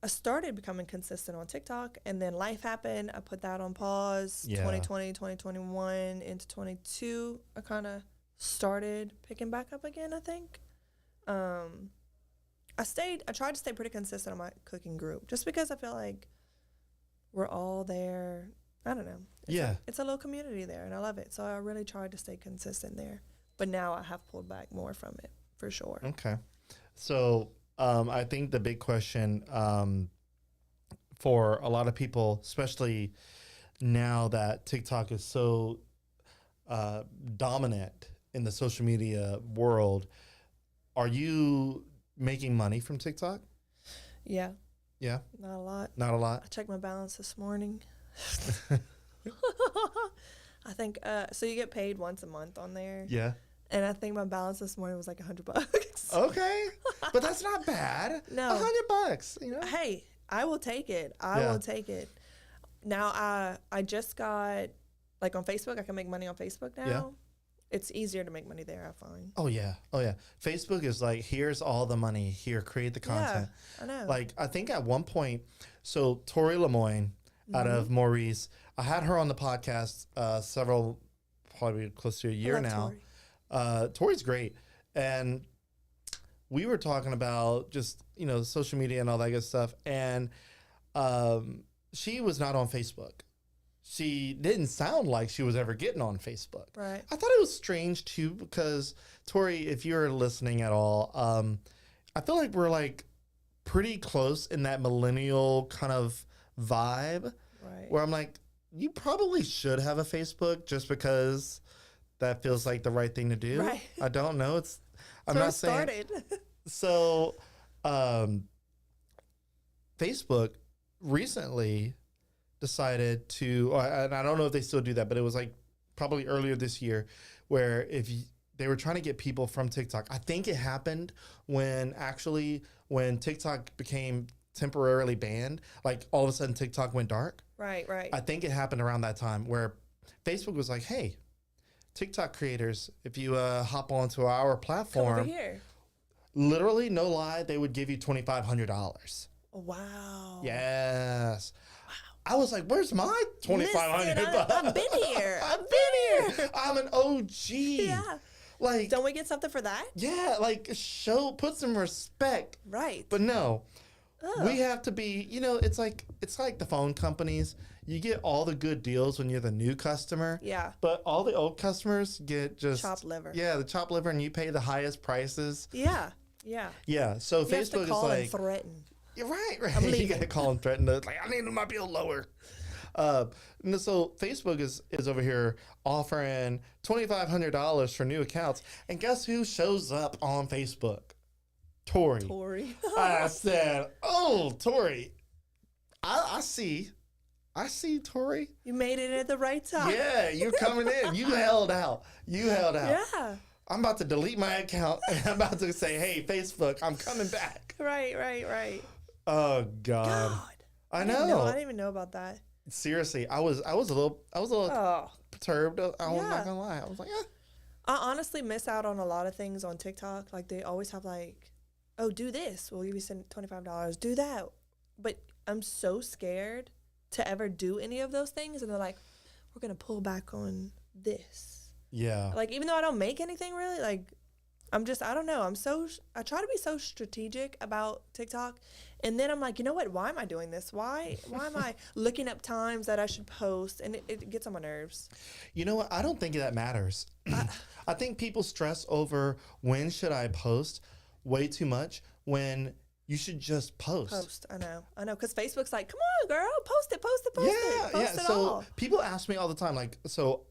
started becoming consistent on TikTok, and then life happened. I put that on pause. 2020, 2021 into 22. I kind of started picking back up again, I think. I tried to stay pretty consistent on my cooking group just because I feel like we're all there. I don't know. It's a little community there, and I love it. So I really tried to stay consistent there. But now I have pulled back more from it, for sure. Okay. So I think the big question for a lot of people, especially now that TikTok is so dominant in the social media world, are you making money from TikTok? Yeah. Yeah? Not a lot. Not a lot? I checked my balance this morning. I think, so you get paid once a month on there. Yeah. And I think my balance this morning was like $100. Okay. But that's not bad. No. $100, you know? Hey, I will take it. I will take it. Now, I just got, like on Facebook, I can make money on Facebook now. Yeah. It's easier to make money there, I find. Oh, yeah. Facebook is like, here's all the money. Here, create the content. Yeah, I know. Like, I think at one point, so Tori Lemoyne out of Maurice, I had her on the podcast probably close to a year now. Tori's great. And we were talking about just, social media and all that good stuff. And she was not on Facebook. She didn't sound like she was ever getting on Facebook. Right. I thought it was strange too, because Tori, if you're listening at all, I feel like we're like pretty close in that millennial kind of vibe Right. where I'm like, you probably should have a Facebook just because that feels like the right thing to do. Right. I don't know. I'm So not it saying. started. So, Facebook recently decided to, and I don't know if they still do that, but it was like probably earlier this year, where they were trying to get people from TikTok. I think it happened when TikTok became temporarily banned, like all of a sudden TikTok went dark. Right. I think it happened around that time where Facebook was like, hey, TikTok creators, if you hop onto our Come platform, over here. literally, no lie, they would give you $2,500. Wow. Yes. I was like, where's my $2,500? I've been here. I'm an OG. Yeah. Like, Don't we get something for that? yeah, like put some respect. Right. But no, Ugh. we have to be, it's like the phone companies. You get all the good deals when you're the new customer. Yeah. But all the old customers get just Chopped liver. Yeah, the chopped liver, and you pay the highest prices. Yeah. Yeah. Yeah. So You have Facebook to call is and like, threaten. you're right. I'm You leaving. got to call and threaten. Like, I need my bill lower. So Facebook is over here offering $2,500 for new accounts, and guess who shows up on Facebook? Tori. I said, "Oh, Tori, I see Tori. You made it at the right time. Yeah, you're coming in. You held out. Yeah. I'm about to delete my account, and I'm about to say, hey, Facebook, I'm coming back. Right. Oh God. I know. didn't even know about that. Seriously, I was a little Oh. perturbed. I'm Yeah. not gonna lie. I was like, I honestly miss out on a lot of things on TikTok. Like they always have like, oh, do this. We'll give you $25. Do that. But I'm so scared to ever do any of those things. And they're like, we're going to pull back on this. yeah. Like, even though I don't make anything really, like, I don't know. I try to be so strategic about TikTok. And then I'm like, you know what? Why am I doing this? Why am I looking up times that I should post? And it gets on my nerves. You know what? I don't think that matters. I think people stress over when should I post way too much when you should just post. I know. Because Facebook's like, come on, girl, post it. Post it So all. people ask me all the time, like, so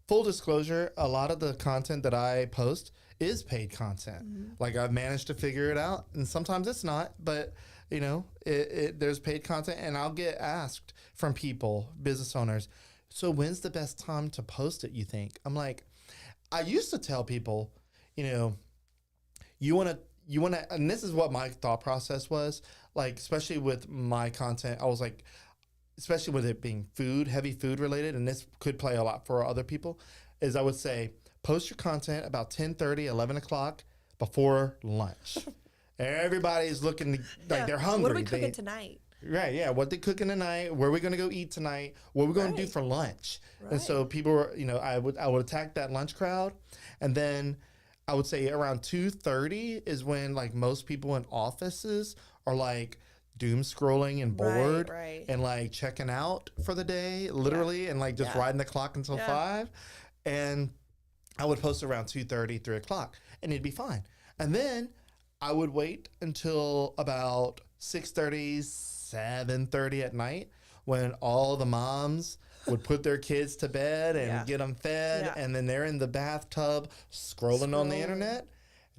full disclosure, a lot of the content that I post is paid content. Mm-hmm. Like I've managed to figure it out, and sometimes it's not, but there's paid content, and I'll get asked from people, business owners, so when's the best time to post it, you think? I'm like, I used to tell people, you want to, and this is what my thought process was, like, especially with my content, I was like, especially with it being heavy food related, and this could play a lot for other people, is I would say, post your content about 10:30, 11 o'clock before lunch. Everybody's looking like they're hungry. What are we cooking tonight? Right, yeah. What they cooking tonight? Where are we going to go eat tonight? What are we going to do for lunch? And so people were, I would attack that lunch crowd, and then I would say around 2:30 is when like most people in offices are like doom scrolling and bored and like checking out for the day, literally, and like just riding the clock until 5. And I would post around 2:30, 3 o'clock, and it'd be fine. And then I would wait until about 6:30, 7:30 at night when all the moms would put their kids to bed and get them fed, and then they're in the bathtub scrolling on the internet.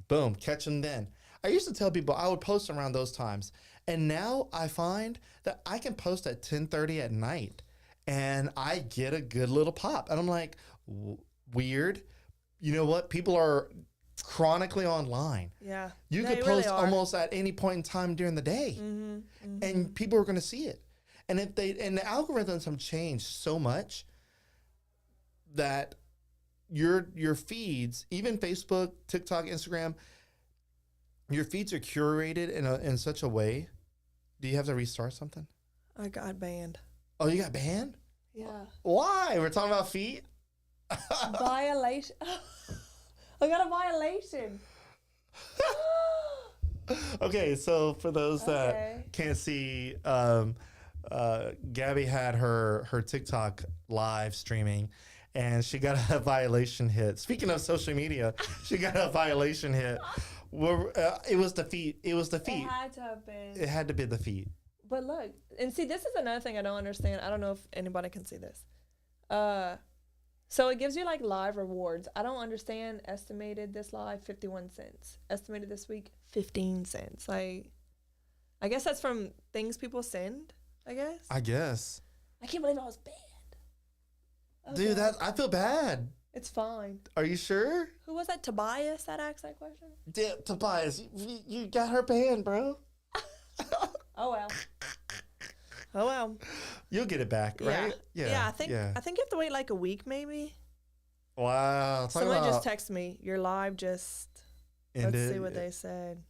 Boom, catch them then. I used to tell people I would post around those times, and now I find that I can post at 10:30 at night, and I get a good little pop. And I'm like, weird. You know what? People are chronically online. Yeah. You could post almost at any point in time during the day, and people are going to see it. And the algorithms have changed so much that your feeds, even Facebook, TikTok, Instagram, your feeds are curated in such a way. Do you have to restart something? I got banned. Oh, you got banned? Yeah. Why? We're talking about feet? Violation. I got a violation. Okay, so for those that can't see, Gabby had her TikTok live streaming, and she got a violation hit. Speaking of social media, she got a violation hit It was the feet. It was the feet. It had to have been. It had to be the feet. But look, and see, this is another thing I don't understand. I don't know if anybody can see this. So it gives you like live rewards. I don't understand. Estimated this live 51 cents. Estimated this week 15 cents. Like, I guess that's from things people send. I guess. I can't believe I was banned. Okay. Dude, I feel bad. It's fine. Are you sure? Who was that? Tobias that asked that question? Yeah, Tobias, you got her banned, bro. Oh well. Oh well. You'll get it back, right? Yeah. I think you have to wait like a week, maybe. Wow. Somebody just texted me. Your live just ended. Let's see what they said.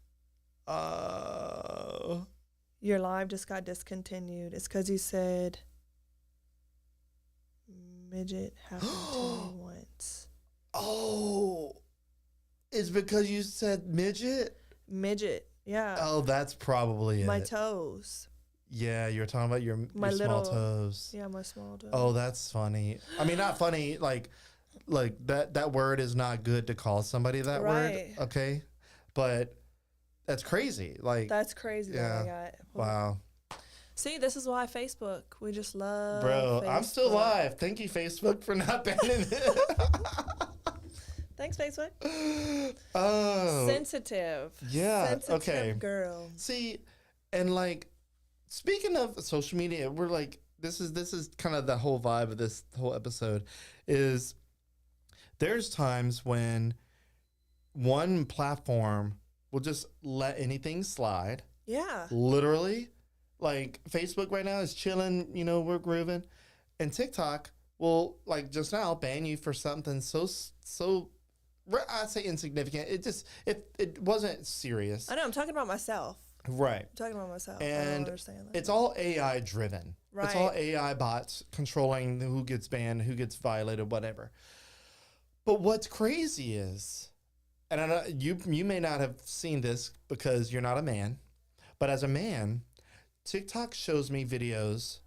Your live just got discontinued. It's because you said midget happened to me once. Oh, it's because you said midget? Midget, yeah. Oh, that's probably my it. Toes. Yeah, you were talking about your small toes. Yeah, my small toes. Oh, that's funny. I mean, not funny. Like that word is not good to call somebody that word. Okay, but that's crazy. Like that's crazy. Yeah. That I got. Wow. See, this is why Facebook. We just love. Bro, Facebook. I'm still live. Thank you, Facebook, for not banning it. Thanks, Facebook. Oh. Sensitive. Yeah. Sensitive okay. Girl. See, and like, speaking of social media, we're like, this is kind of the whole vibe of this whole episode. Is there's times when one platform will just let anything slide. Yeah. Literally. Like Facebook right now is chilling, we're grooving. And TikTok will, like just now, ban you for something so I'd say insignificant. It wasn't serious. I know, I'm talking about myself. Right. I'm talking about myself. And I don't understand that. it's all AI driven. Right. It's all AI bots controlling who gets banned, who gets violated, whatever. But what's crazy is, and I know you may not have seen this because you're not a man, but as a man, TikTok shows me videos,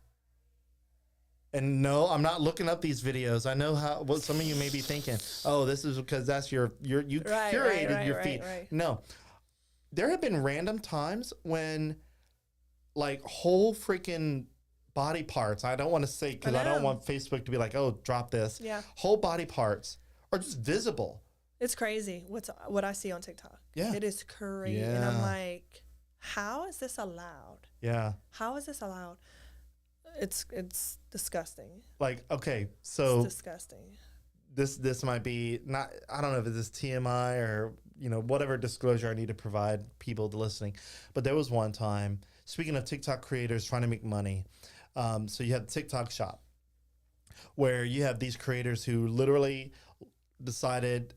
and no, I'm not looking up these videos. I know what some of you may be thinking. Oh, this is because that's you curated your feed. Right. No, there have been random times when, like, whole freaking body parts. I don't want to say because I don't want Facebook to be like, oh, drop this. Yeah. Whole body parts are just visible. It's crazy. What I see on TikTok. Yeah. It is crazy, and I'm like, how is this allowed? Yeah. How is this allowed? It's disgusting. Like, okay, so it's disgusting. This might be not, I don't know if it's TMI or, whatever disclosure I need to provide people to listening. But there was one time, speaking of TikTok creators trying to make money, so you have the TikTok shop where you have these creators who literally decided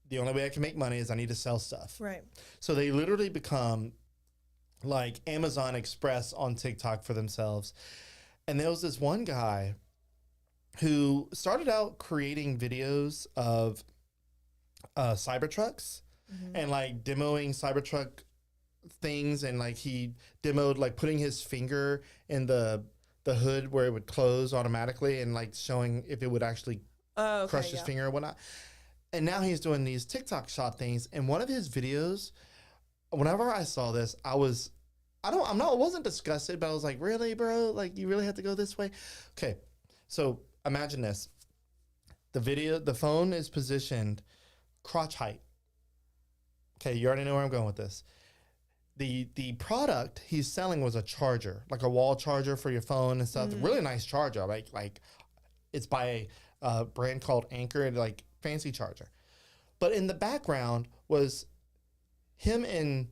the only way I can make money is I need to sell stuff. Right. So they literally become like Amazon Express on TikTok for themselves. And there was this one guy who started out creating videos of Cybertrucks and like demoing Cybertruck things. And like he demoed like putting his finger in the hood where it would close automatically and like showing if it would actually crush his finger or whatnot. And now he's doing these TikTok shop things. And one of his videos, whenever I saw this, I wasn't disgusted, but I was like, really, bro? Like, you really have to go this way? Okay. So imagine this. The phone is positioned crotch height. Okay. You already know where I'm going with this. The product he's selling was a charger, like a wall charger for your phone and stuff. Really nice charger. Like it's by a brand called Anchor, and like fancy charger. But in the background was him in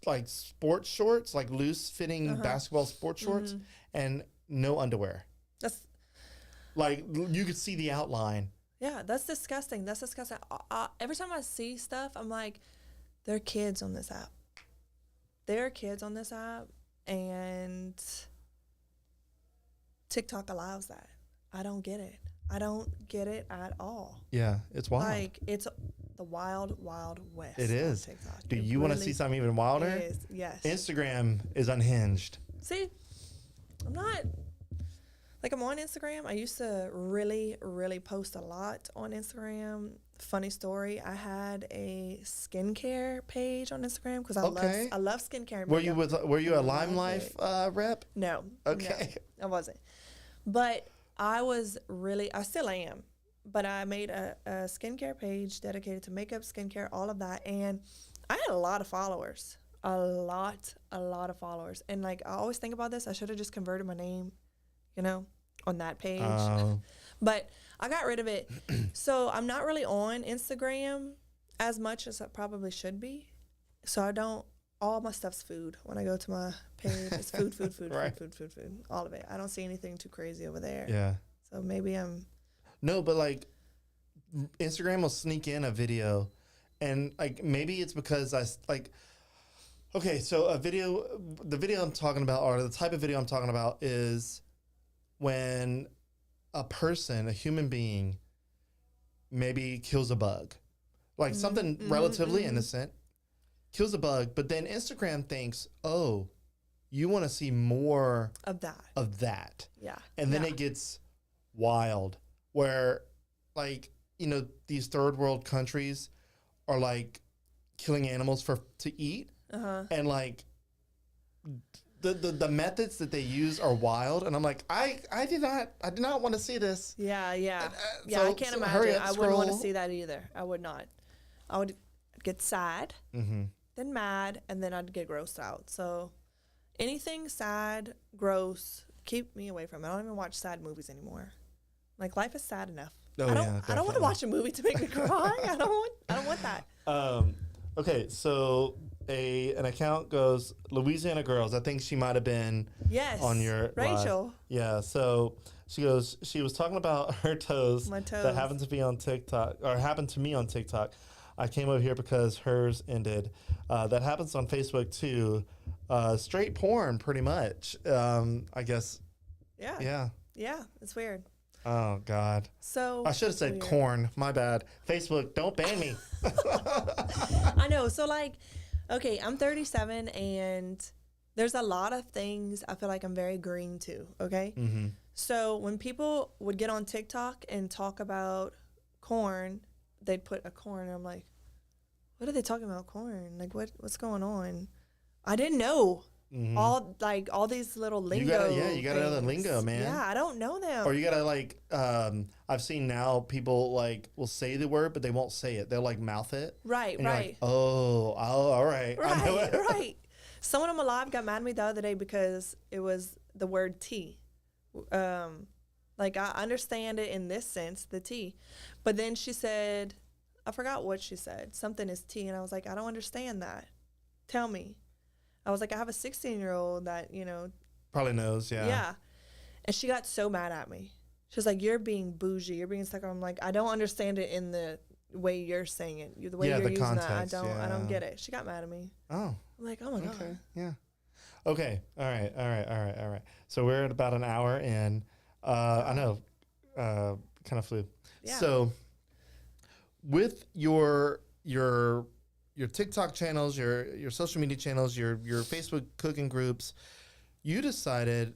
like sports shorts, like loose fitting basketball sports shorts, and no underwear. That's like, you could see the outline. Yeah, that's disgusting. That's disgusting. Every time I see stuff, I'm like, there are kids on this app. There are kids on this app, and TikTok allows that. I don't get it. I don't get it at all. Yeah, it's wild. Like, it's the wild, wild west. It is. TikTok. Do you want to see something even wilder? It is, yes. Instagram is unhinged. See, I'm not. Like I'm on Instagram. I used to really, really post a lot on Instagram. Funny story, I had a skincare page on Instagram because Okay. I love skincare and Were you makeup. were you a Love Lime Life it. rep? No, Okay. no, I wasn't. But I still am. But I made a skincare page dedicated to makeup, skincare, all of that, and I had a lot of followers, a lot of followers, and like I always think about this. I should have just converted my name, you know, on that page. But I got rid of it. So I'm not really on Instagram as much as I probably should be. So I don't, all my stuff's food. When I go to my page, it's food, Right. food, all of it. I don't see anything too crazy over there. Yeah. So maybe I'm, No, but like Instagram will sneak in a video, and like maybe it's because okay, so the video I'm talking about, or the type of video I'm talking about, is when a human being, maybe kills a bug, like something relatively innocent, kills a bug, but then Instagram thinks, oh, you want to see more of that. Yeah. And then Yeah. it gets wild where, like, you know, these third world countries are like killing animals to eat. And like the methods that they use are wild. And I'm like, I did not want to see this. Yeah. Yeah. So- I can't so imagine. hurry up, I wouldn't want to scroll. see that either. I would not. I would get sad, then mad, and then I'd get grossed out. So anything sad, gross, keep me away from it. I don't even watch sad movies anymore. Like life is sad enough. Oh, I don't yeah, I don't want to definitely. watch a movie to make me cry. I don't want that. Okay, so an account goes Louisiana Girls. I think she might have been Yes. on your Rachel. live. Yeah, so she goes, she was talking about her toes, My that toes. happened to be on TikTok, or happened to me on TikTok. I came over here because hers ended. That happens on Facebook too. Straight porn, pretty much. I guess. Yeah. Yeah. Yeah. It's weird. Oh God. So I should have said weird. corn. My bad. Facebook, don't ban me. I know. So like, okay, I'm 37 and there's a lot of things I feel like I'm very green to. Okay. So when people would get on TikTok and talk about corn, they'd put a corn. And I'm like, what are they talking about? Corn? Like what's going on? I didn't know all these little lingo. You gotta know the things. lingo, man. Yeah, I don't know them. Or you gotta like, I've seen now people like will say the word, but they won't say it. They'll like mouth it. Right, And you're right. like, oh, all right. I know Right, it. right. Someone on my live got mad at me the other day because it was the word tea. Like I understand it in this sense, the tea. But then she said, I forgot what she said. Something is tea. And I was like, I don't understand that. Tell me. I was like, I have a 16-year-old that, Probably knows, yeah. yeah. And she got so mad at me. She was like, you're being bougie. You're being stuck. I'm like, I don't understand it in the way you're saying it. The way Yeah, you're the using context, that. I don't yeah. get it. She got mad at me. Oh, I'm like, oh my God. okay, yeah. Okay, all right. So we're at about an hour in. I know, kind of flew. Yeah. So with your TikTok channels, your social media channels, your Facebook cooking groups, you decided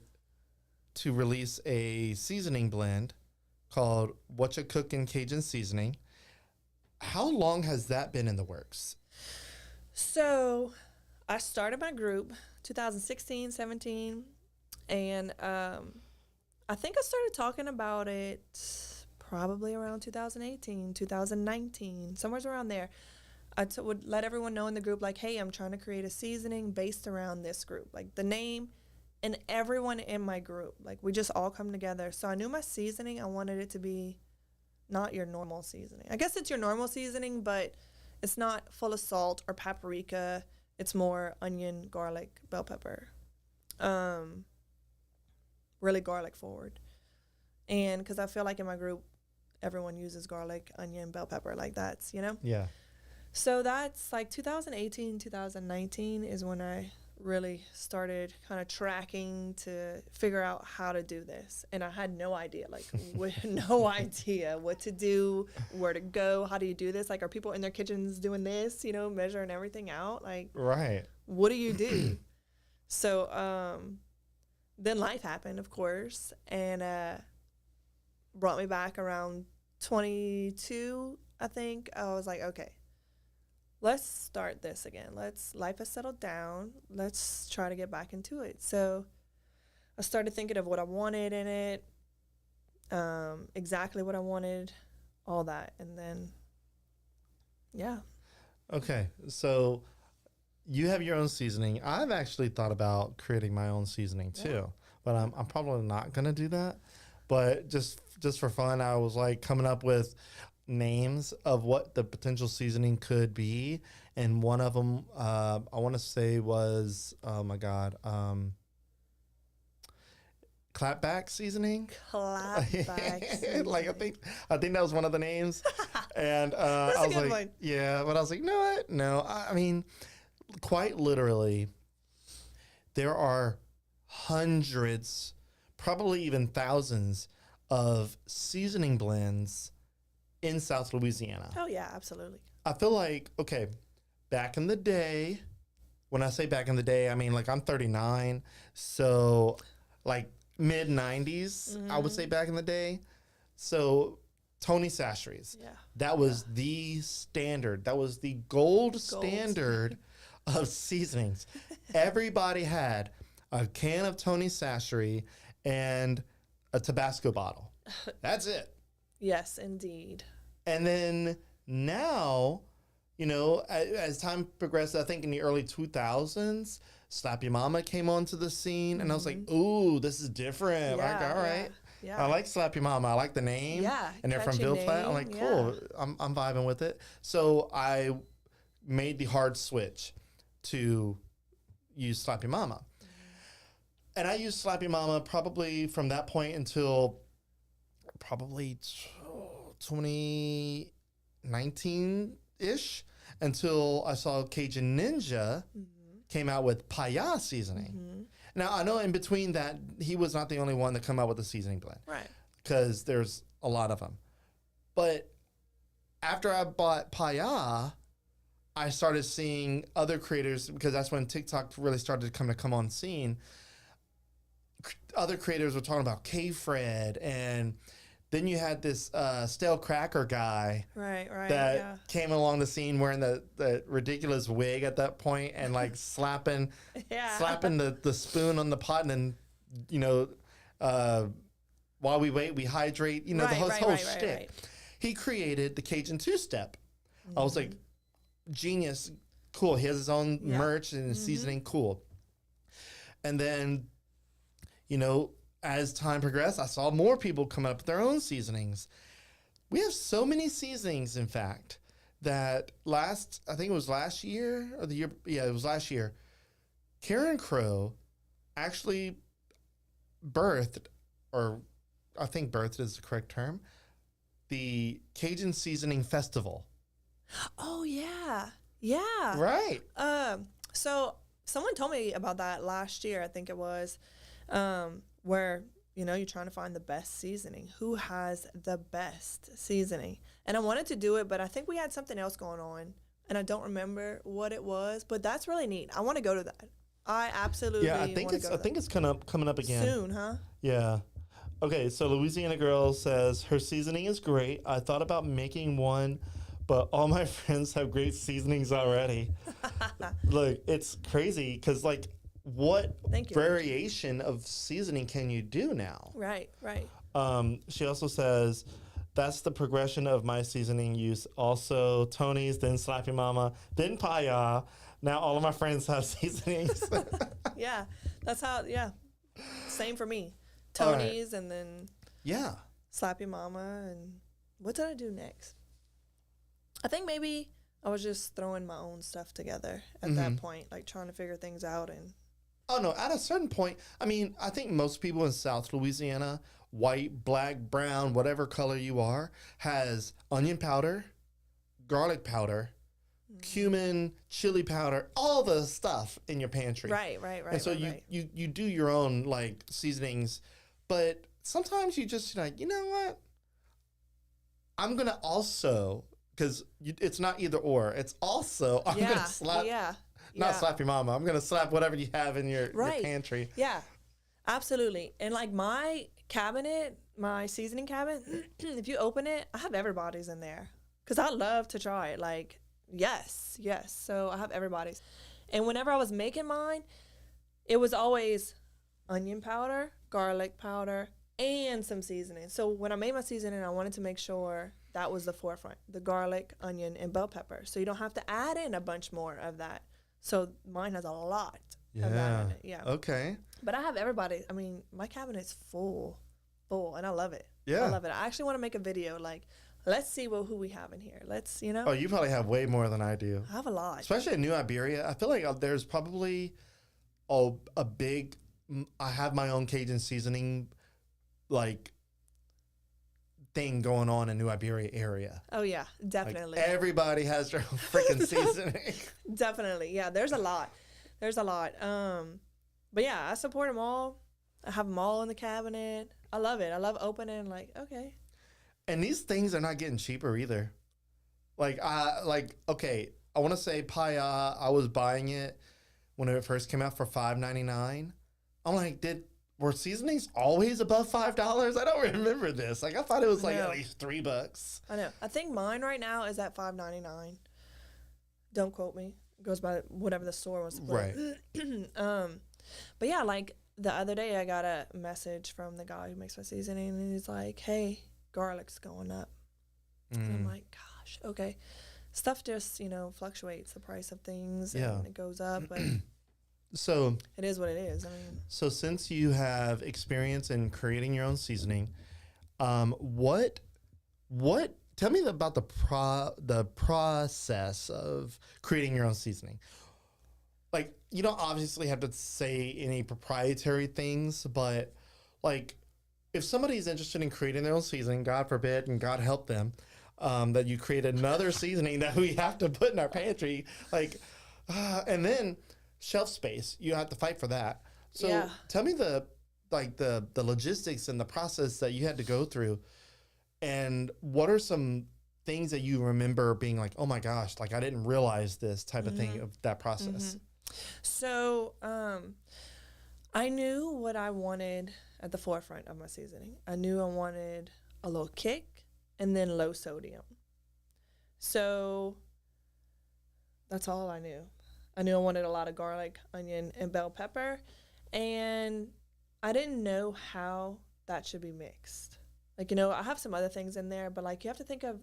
to release a seasoning blend called Whatcha Cookin Cajun Seasoning. How long has that been in the works? So I started my group 2016, 17, and I think I started talking about it probably around 2018, 2019, somewhere around there. I would let everyone know in the group, like, hey, I'm trying to create a seasoning based around this group, like the name and everyone in my group. Like, we just all come together. So I knew my seasoning, I wanted it to be not your normal seasoning. I guess it's your normal seasoning, but it's not full of salt or paprika. It's more onion, garlic, bell pepper. Really garlic forward. And because I feel like in my group, everyone uses garlic, onion, bell pepper. Like that's, Yeah. So that's like 2018, 2019 is when I really started kind of tracking to figure out how to do this. And I had no idea, like no idea what to do, where to go, how do you do this? Like, are people in their kitchens doing this, measuring everything out? Like, Right. what do you do? So then life happened, of course, and brought me back around 22, I think. I was like, okay, let's start this again. Life has settled down. Let's try to get back into it. So I started thinking of what I wanted in it, exactly what I wanted, all that. And then, yeah. Okay. So you have your own seasoning. I've actually thought about creating my own seasoning too, but I'm probably not going to do that. But just for fun, I was like coming up with names of what the potential seasoning could be. And one of them, I want to say was, oh my God, clapback seasoning. Clapback seasoning. Like I think that was one of the names. And I was like, one. Yeah, but I was like, you know what? No, I mean, quite literally, there are hundreds, probably even thousands of seasoning blends in South Louisiana. Oh yeah, absolutely. I feel like, okay, back in the day, when I say back in the day, I mean like I'm 39, so like mid 90s, I would say back in the day. So Tony Chachere's, that was the standard. That was the gold standard of seasonings. Everybody had a can of Tony Chachere and a Tabasco bottle. That's it. Yes, indeed. And then now, you know, as time progressed, I think in the early 2000s, Slap Your Mama came onto the scene. And I was like, ooh, this is different. Yeah, like, all right. Yeah. I like Slap Your Mama. I like the name. Yeah. And they're from Bill Flat. I'm like, cool. I'm vibing with it. So I made the hard switch to use Slap Your Mama. And I used Slap Your Mama probably from that point until probably 2019-ish, until I saw Cajun Ninja came out with Paya seasoning. Now, I know in between that, he was not the only one to come out with a seasoning blend. Right. Because there's a lot of them. But after I bought Paya, I started seeing other creators, because that's when TikTok really started to come on scene. Other creators were talking about K-Fred, and then you had this stale cracker guy that came along the scene wearing the ridiculous wig at that point and like slapping the spoon on the pot, and then, you know, while we wait, we hydrate, you know, the whole shtick. Right. He created the Cajun two-step. I was like, genius, cool. He has his own merch and his seasoning, cool. And then, you know, as time progressed, I saw more people come up with their own seasonings. We have so many seasonings, in fact, that I think it was last year or the year, it was last year, Karen Crow actually birthed, or I think birthed is the correct term, the Cajun Seasoning Festival. Oh, yeah. Yeah. Right. So someone told me about that last year, I think it was, where, you know, you're trying to find the best seasoning. Who has the best seasoning? And I wanted to do it, but I think we had something else going on, and I don't remember what it was, but that's really neat. I want to go to that. I absolutely I think it's coming up again. Soon, huh? Yeah. Okay, so Louisiana Girl says, her seasoning is great. I thought about making one, but all my friends have great seasonings already. Look, it's crazy because, like, what variation of seasoning can you do now? Right. She also says, that's the progression of my seasoning use. Also, Tony's, then Slap Your Mama, then Paya. Now all of my friends have seasonings. Yeah, that's how, same for me. Tony's, and then Slap Your Mama, and what did I do next? I think maybe I was just throwing my own stuff together at that point, like trying to figure things out. And oh no, at a certain point, I mean, I think most people in South Louisiana, white, black, brown, whatever color you are, has onion powder, garlic powder, cumin, chili powder, all the stuff in your pantry. Right. And so you do your own like seasonings, but sometimes you just like, you know what? I'm gonna also, because it's not either or. It's also I'm gonna slap. Not slap your mama. I'm gonna slap whatever you have in your pantry. Yeah. Absolutely. And like my cabinet, my seasoning cabinet, if you open it, I have everybody's in there because I love to try it. Like, yes, yes. So I have everybody's. And whenever I was making mine, it was always onion powder, garlic powder, and some seasoning. So when I made my seasoning, I wanted to make sure that was the forefront, the garlic, onion, and bell pepper. So you don't have to add in a bunch more of that. So mine has a lot of that in it. Yeah. Okay. But I have everybody. I mean, my cabinet's full, and I love it. Yeah. I love it. I actually want to make a video like, let's see who we have in here. Let's, you know. Oh, you probably have way more than I do. I have a lot. Especially in New Iberia. I feel like there's probably a big, I have my own Cajun seasoning, like, thing going on in New Iberia area. Oh, yeah, definitely. Like, everybody has their own freaking seasoning. Definitely. Yeah, there's a lot. But yeah, I support them all. I have them all in the cabinet. I love it. I love opening, like, okay. And these things are not getting cheaper either. Okay, I want to say Paya, I was buying it when it first came out for $5.99. I'm like, were seasonings always above $5? I don't remember this. Like, I thought it was like at least $3. I know. I think mine right now is at $5.99. Don't quote me. It goes by whatever the store wants to put. Right. But yeah, like the other day I got a message from the guy who makes my seasoning, and he's like, hey, garlic's going up. And I'm like, gosh, okay. Stuff just, fluctuates, the price of things, and it goes up, but so it is what it is. I mean, so since you have experience in creating your own seasoning, what tell me about the process of creating your own seasoning. Like, you don't obviously have to say any proprietary things, but like, if somebody's interested in creating their own seasoning, God forbid, and God help them, that you create another seasoning that we have to put in our pantry, and then shelf space, you have to fight for that. So tell me the logistics and the process that you had to go through, and what are some things that you remember being like, oh my gosh, like I didn't realize this type of thing of that process. So I knew what I wanted at the forefront of my seasoning. I knew I wanted a little kick and then low sodium. So that's all I knew. I knew I wanted a lot of garlic, onion, and bell pepper, and I didn't know how that should be mixed. Like, I have some other things in there, but like you have to think of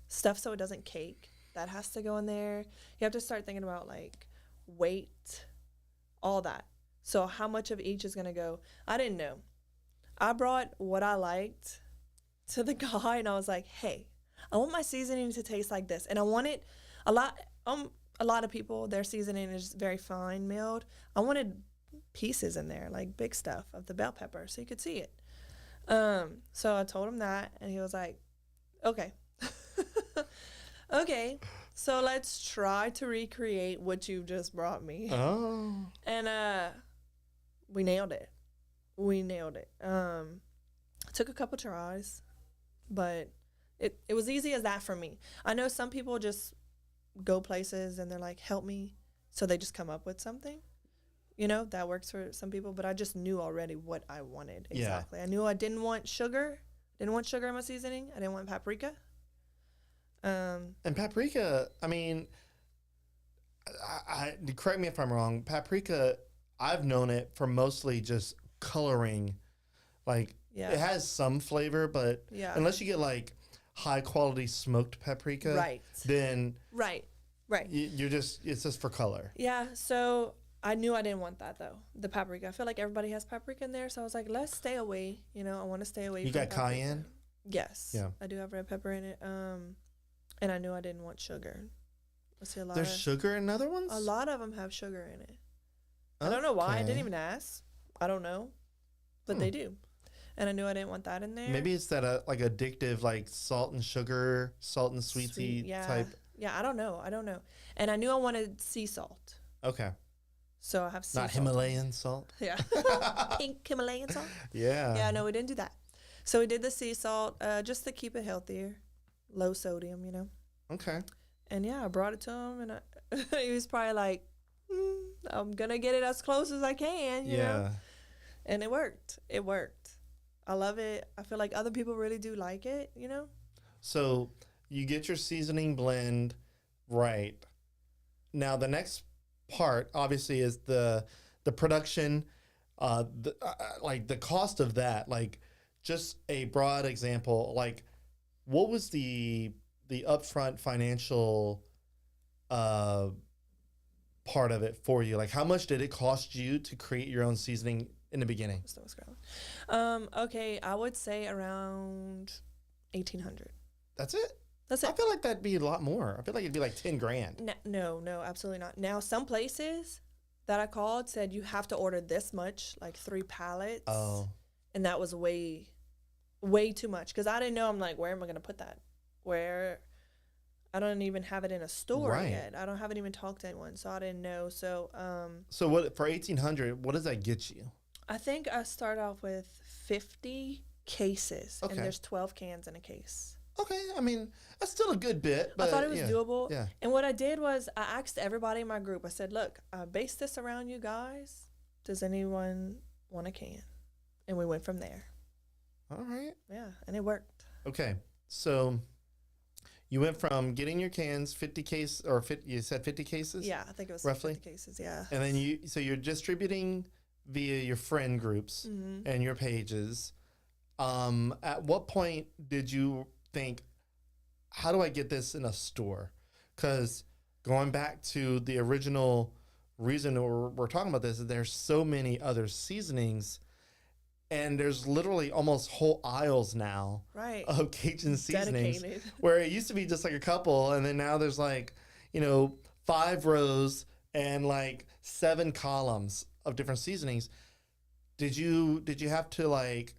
stuff so it doesn't cake. That has to go in there. You have to start thinking about like weight, all that. So how much of each is going to go? I didn't know. I brought what I liked to the guy, and I was like, hey, I want my seasoning to taste like this. And I wanted a lot of people, their seasoning is very fine milled. I wanted pieces in there, like big stuff of the bell pepper so you could see it. So I told him that, and he was like, okay. Okay, so let's try to recreate what you just brought me. Oh. And we nailed it. Took a couple tries, but it was easy as that for me. I know some people just go places and they're like, help me, so they just come up with something. That works for some people, but I just knew already what I wanted exactly. Yeah. I knew I didn't want sugar. In my seasoning. I didn't want paprika. And paprika, I mean, I correct me if I'm wrong. Paprika, I've known it for mostly just coloring. Like, it has some flavor, but unless you get like high quality smoked paprika, then right, it's just for color. Yeah. So I knew I didn't want that though. The paprika. I feel like everybody has paprika in there, so I was like, let's stay away. I want to stay away. You got paprika. Cayenne? Yes. Yeah. I do have red pepper in it. And I knew I didn't want sugar. I see There's sugar in other ones? A lot of them have sugar in it. I don't know why. I didn't even ask. I don't know. But they do. And I knew I didn't want that in there. Maybe it's that like addictive, like salt and sweetie type. Yeah, I don't know. And I knew I wanted sea salt. Okay. So I have sea salt. Not Himalayan salt? Yeah. Pink Himalayan salt? Yeah. Yeah, no, we didn't do that. So we did the sea salt just to keep it healthier. Low sodium, Okay. And yeah, I brought it to him, and he was probably like, I'm gonna get it as close as I can, you know? And it worked. It worked. I love it. I feel like other people really do like it, you know? So you get your seasoning blend right. Now the next part obviously is the production, like the cost of that. Like just a broad example, like what was the upfront financial part of it for you? Like how much did it cost you to create your own seasoning in the beginning? Okay, I would say around 1,800. That's it? That's it. I feel like that'd be a lot more. I feel like it'd be like 10 grand. No, absolutely not. Now, some places that I called said you have to order this much, like 3 pallets. Oh. And that was way too much because I didn't know. I'm like, where am I going to put that? Where? I don't even have it in a store yet. I haven't even talked to anyone, so I didn't know. So, so what for 1,800? What does that get you? I think I start off with 50 cases, okay. And there's 12 cans in a case. Okay, I mean that's still a good bit. But I thought it was doable. Yeah. And what I did was I asked everybody in my group. I said, "Look, I based this around you guys. Does anyone want a can?" And we went from there. All right. Yeah, and it worked. Okay, so you went from getting your cans 50 case or 50, you said 50 cases? Yeah, I think it was roughly 50 cases. Yeah. And then you're distributing via your friend groups and your pages. At what point did you think, how do I get this in a store? Because going back to the original reason we're talking about this, is there's so many other seasonings. And there's literally almost whole aisles now of Cajun seasonings. Dedicated. Where it used to be just like a couple, and then now there's like, 5 rows and like 7 columns of different seasonings. Did you have to like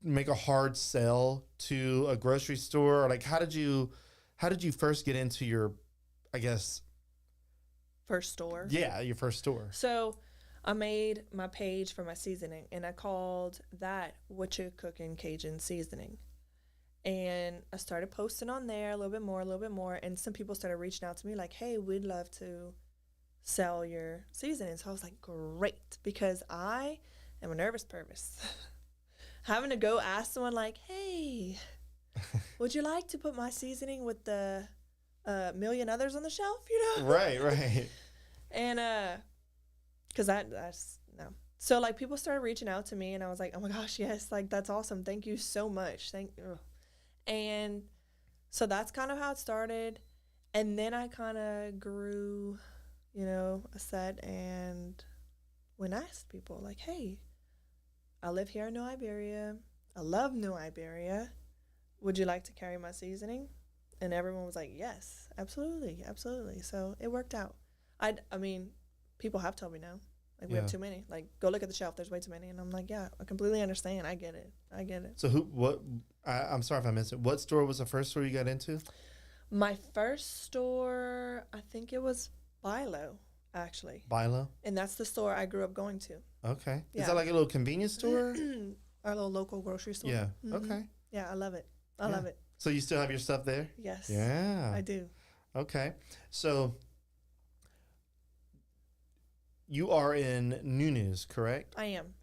make a hard sell to a grocery store, or like how did you first get into your, I guess, first store? Yeah, your first store. So I made my page for my seasoning, and I called that Whatcha Cookin Cajun Seasoning. And I started posting on there a little bit more, and some people started reaching out to me like, hey, we'd love to sell your seasoning. So I was like, great, because I am a nervous person. Having to go ask someone like, hey, would you like to put my seasoning with the million others on the shelf, Right. And because that's no. So like people started reaching out to me, and I was like, oh my gosh, yes, like that's awesome. Thank you so much. Thank you. And so that's kind of how it started. And then I kind of grew, a set, and when I asked people like, hey, I live here in New Iberia. I love New Iberia. Would you like to carry my seasoning? And everyone was like, yes, absolutely. So it worked out. I mean, people have told me no. Like, we have too many. Like, go look at the shelf. There's way too many. And I'm like, yeah, I completely understand. I get it. So I'm sorry if I missed it. What store was the first store you got into? My first store, I think it was Bilo, actually. Bilo? And that's the store I grew up going to. Okay. Yeah. Is that like a little convenience store? Our little local grocery store. Yeah. Mm-hmm. Okay. Yeah, I love it. I love it. So you still have your stuff there? Yes. Yeah. I do. Okay. So you are in News, correct? I am.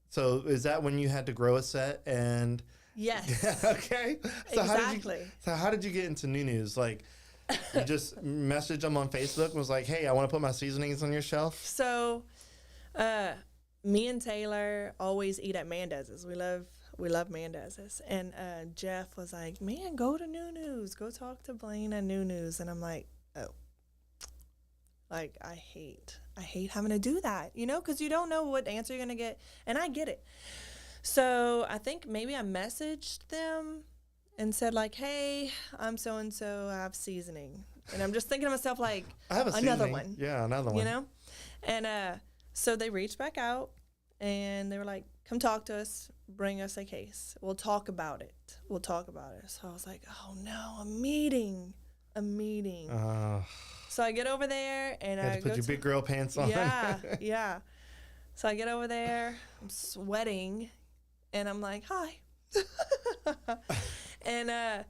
So is that when you had to grow a set and... Yes. Okay. So exactly. How did you get into News? Like, you just messaged them on Facebook and was like, hey, I want to put my seasonings on your shelf? So, me and Taylor always eat at Mendez's. We love Mendez's. And Jeff was like, man, go to News. Go talk to Blaine at News. And I'm like, oh. Like, I hate having to do that, because you don't know what answer you're going to get. And I get it. So I think maybe I messaged them and said like, hey, I'm so-and-so, I have seasoning. And I'm just thinking to myself like, I have another seasoning. one. Yeah, another one. And so they reached back out, and they were like, come talk to us, bring us a case. We'll talk about it. So I was like, oh no, a meeting. So I get over there, and I had to put your big girl pants on. Yeah. So I get over there, I'm sweating, and I'm like, hi. And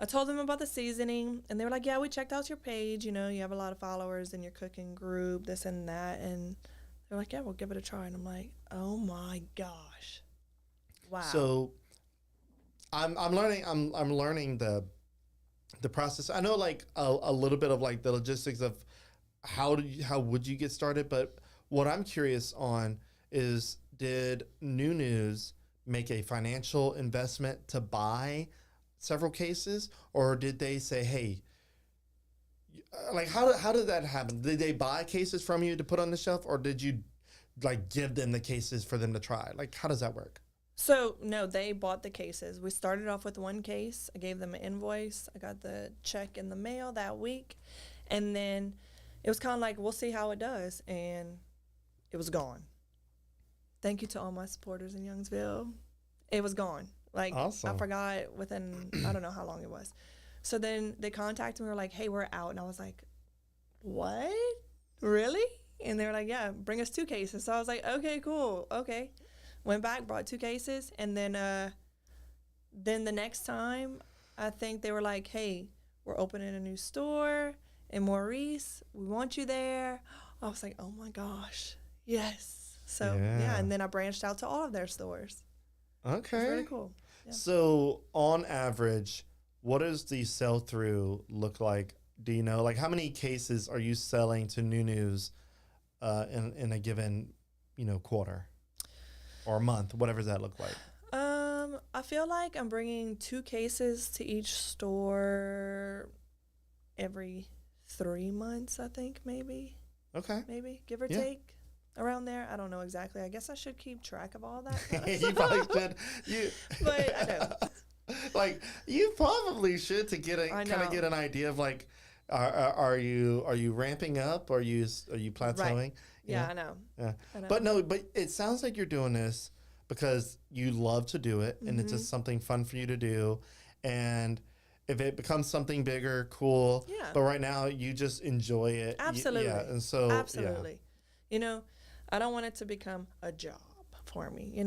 I told them about the seasoning, and they were like, yeah, we checked out your page. You know, you have a lot of followers in your cooking group, this and that. And they're like, yeah, we'll give it a try. And I'm like, oh my gosh. Wow. So I'm learning the process. I know like a little bit of like the logistics of how would you get started, but what I'm curious on is, did New News make a financial investment to buy several cases, or did they say, hey, like how did that happen? Did they buy cases from you to put on the shelf, or did you like give them the cases for them to try? Like, how does that work? So, no, they bought the cases. We started off with one case. I gave them an invoice. I got the check in the mail that week. And then it was kind of like, we'll see how it does. And it was gone. Thank you to all my supporters in Youngsville. It was gone. Like, awesome. I forgot within, I don't know how long it was. So then they contacted me. Were like, hey, we're out. And I was like, what? Really? And they were like, yeah, bring us 2 cases. So I was like, okay, cool. Okay. Went back, brought 2 cases. And then the next time, I think they were like, hey, we're opening a new store in Maurice. We want you there. I was like, oh, my gosh. Yes. So, yeah. And then I branched out to all of their stores. Okay. It's really cool. Yeah. So, on average, what does the sell-through look like? Do you know? Like, how many cases are you selling to New News in a given, quarter or month, whatever does that look like? I feel like I'm bringing 2 cases to each store every 3 months, I think, maybe. Okay. Maybe, give or take. Around there, I don't know exactly. I guess I should keep track of all that. Kind of You probably should. But I don't. Like, you probably should to get kind of get an idea of like, are you ramping up? Or are you plateauing? Right. Yeah, I know. Yeah. I know. But it sounds like you're doing this because you love to do it, and it's just something fun for you to do. And if it becomes something bigger, cool. Yeah. But right now, you just enjoy it. Absolutely. Yeah. And so absolutely. Yeah. I don't want it to become a job for me,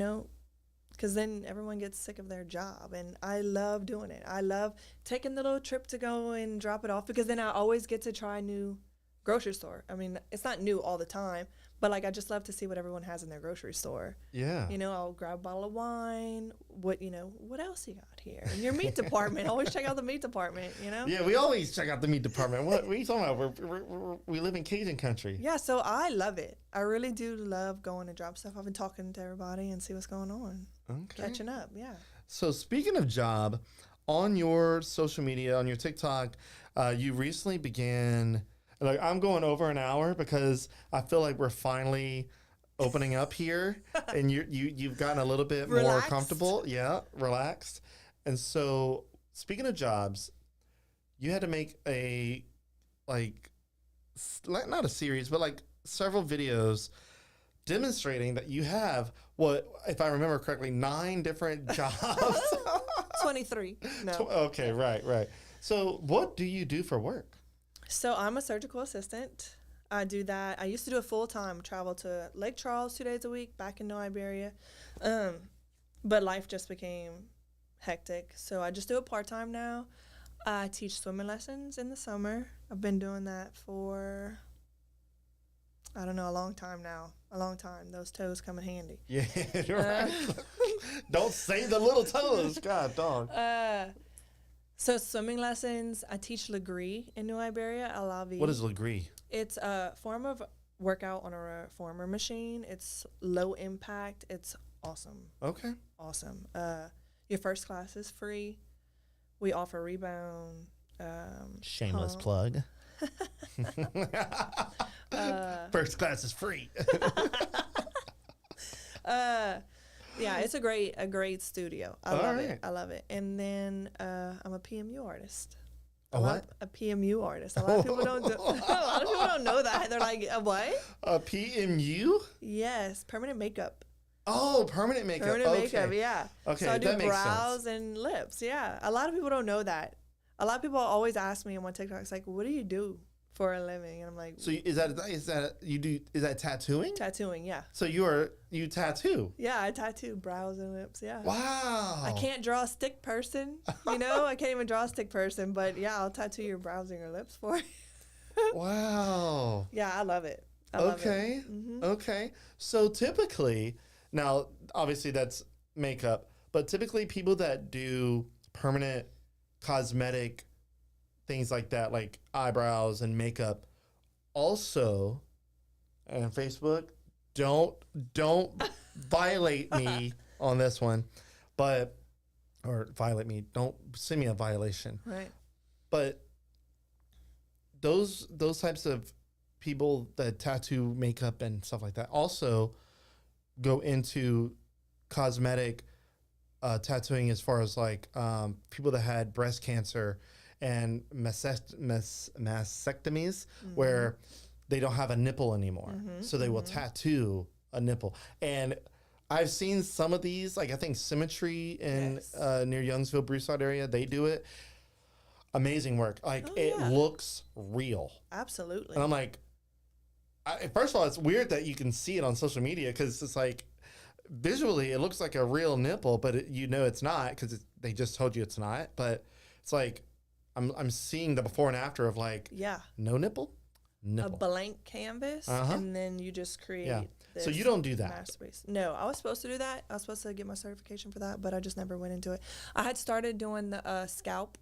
because then everyone gets sick of their job, and I love doing it. I love taking the little trip to go and drop it off, because then I always get to try new grocery store. I mean, it's not new all the time, but like I just love to see what everyone has in their grocery store. Yeah. I'll grab a bottle of wine. What else you got here? In your meat department, always check out the meat department, Yeah, we always check out the meat department. What are you talking about? We live in Cajun country. Yeah, so I love it. I really do love going to drop stuff. I've been talking to everybody and see what's going on. Okay. Catching up, yeah. So speaking of job, on your social media, on your TikTok, you recently began... Like, I'm going over an hour because I feel like we're finally opening up here, and you've gotten a little bit more comfortable. Yeah, relaxed. And so, speaking of jobs, you had to make not a series, but like several videos demonstrating that you have what, if I remember correctly, 9 different jobs. 23. No. Okay, right. So, what do you do for work? So I'm a surgical assistant. I do that. I used to do it full time, travel to Lake Charles 2 days a week back in New Iberia. But life just became hectic. So I just do it part time now. I teach swimming lessons in the summer. I've been doing that for, I don't know, a long time now. A long time. Those toes come in handy. Yeah, right. Don't say the little toes. God, dog. So swimming lessons, I teach Legree in New Iberia. What is Legree? It's a form of workout on a reformer machine. It's low impact. It's awesome. Okay. Awesome. Your first class is free. We offer rebound. Shameless plug. First class is free. Yeah, it's a great studio. I love it. I love it. And then I'm a PMU artist. A PMU artist. A lot of people don't know that. They're like, what? A PMU? Yes, permanent makeup. Oh, permanent makeup. Makeup, yeah. Okay, so I do that makes brows sense. and lips. Yeah, a lot of people don't know that. A lot of people always ask me on my TikTok, it's like, what do you do for a living. And I'm like, So is that tattooing? tattooing, yeah. So you tattoo? Yeah, I tattoo brows and lips, yeah. Wow. I can't draw a stick person, I can't even draw a stick person, but yeah, I'll tattoo your brows and your lips for you. Wow. Yeah, I love it. I love Okay. it. Mm-hmm. Okay. So typically, now obviously that's makeup, but typically people that do permanent cosmetic things like that, like eyebrows and makeup, also, and Facebook, don't violate me on this one, but or violate me. Don't send me a violation. Right. But those types of people that tattoo makeup and stuff like that also go into cosmetic tattooing, as far as like people that had breast cancer and mastectomies, where they don't have a nipple anymore, so they will tattoo a nipple. And I've seen some of these, like I think Symmetry in near Youngsville, Broussard area, they do it. Amazing work. Like it looks real. Absolutely. And I'm like, first of all, it's weird that you can see it on social media, because it's like visually it looks like a real nipple, but it's not, because they just told you it's not. But it's like I'm seeing the before and after of like no nipple. A blank canvas, and then you just create. So you don't do that. Masterpiece. No, I was supposed to do that. I was supposed to get my certification for that, but I just never went into it. I had started doing the scalp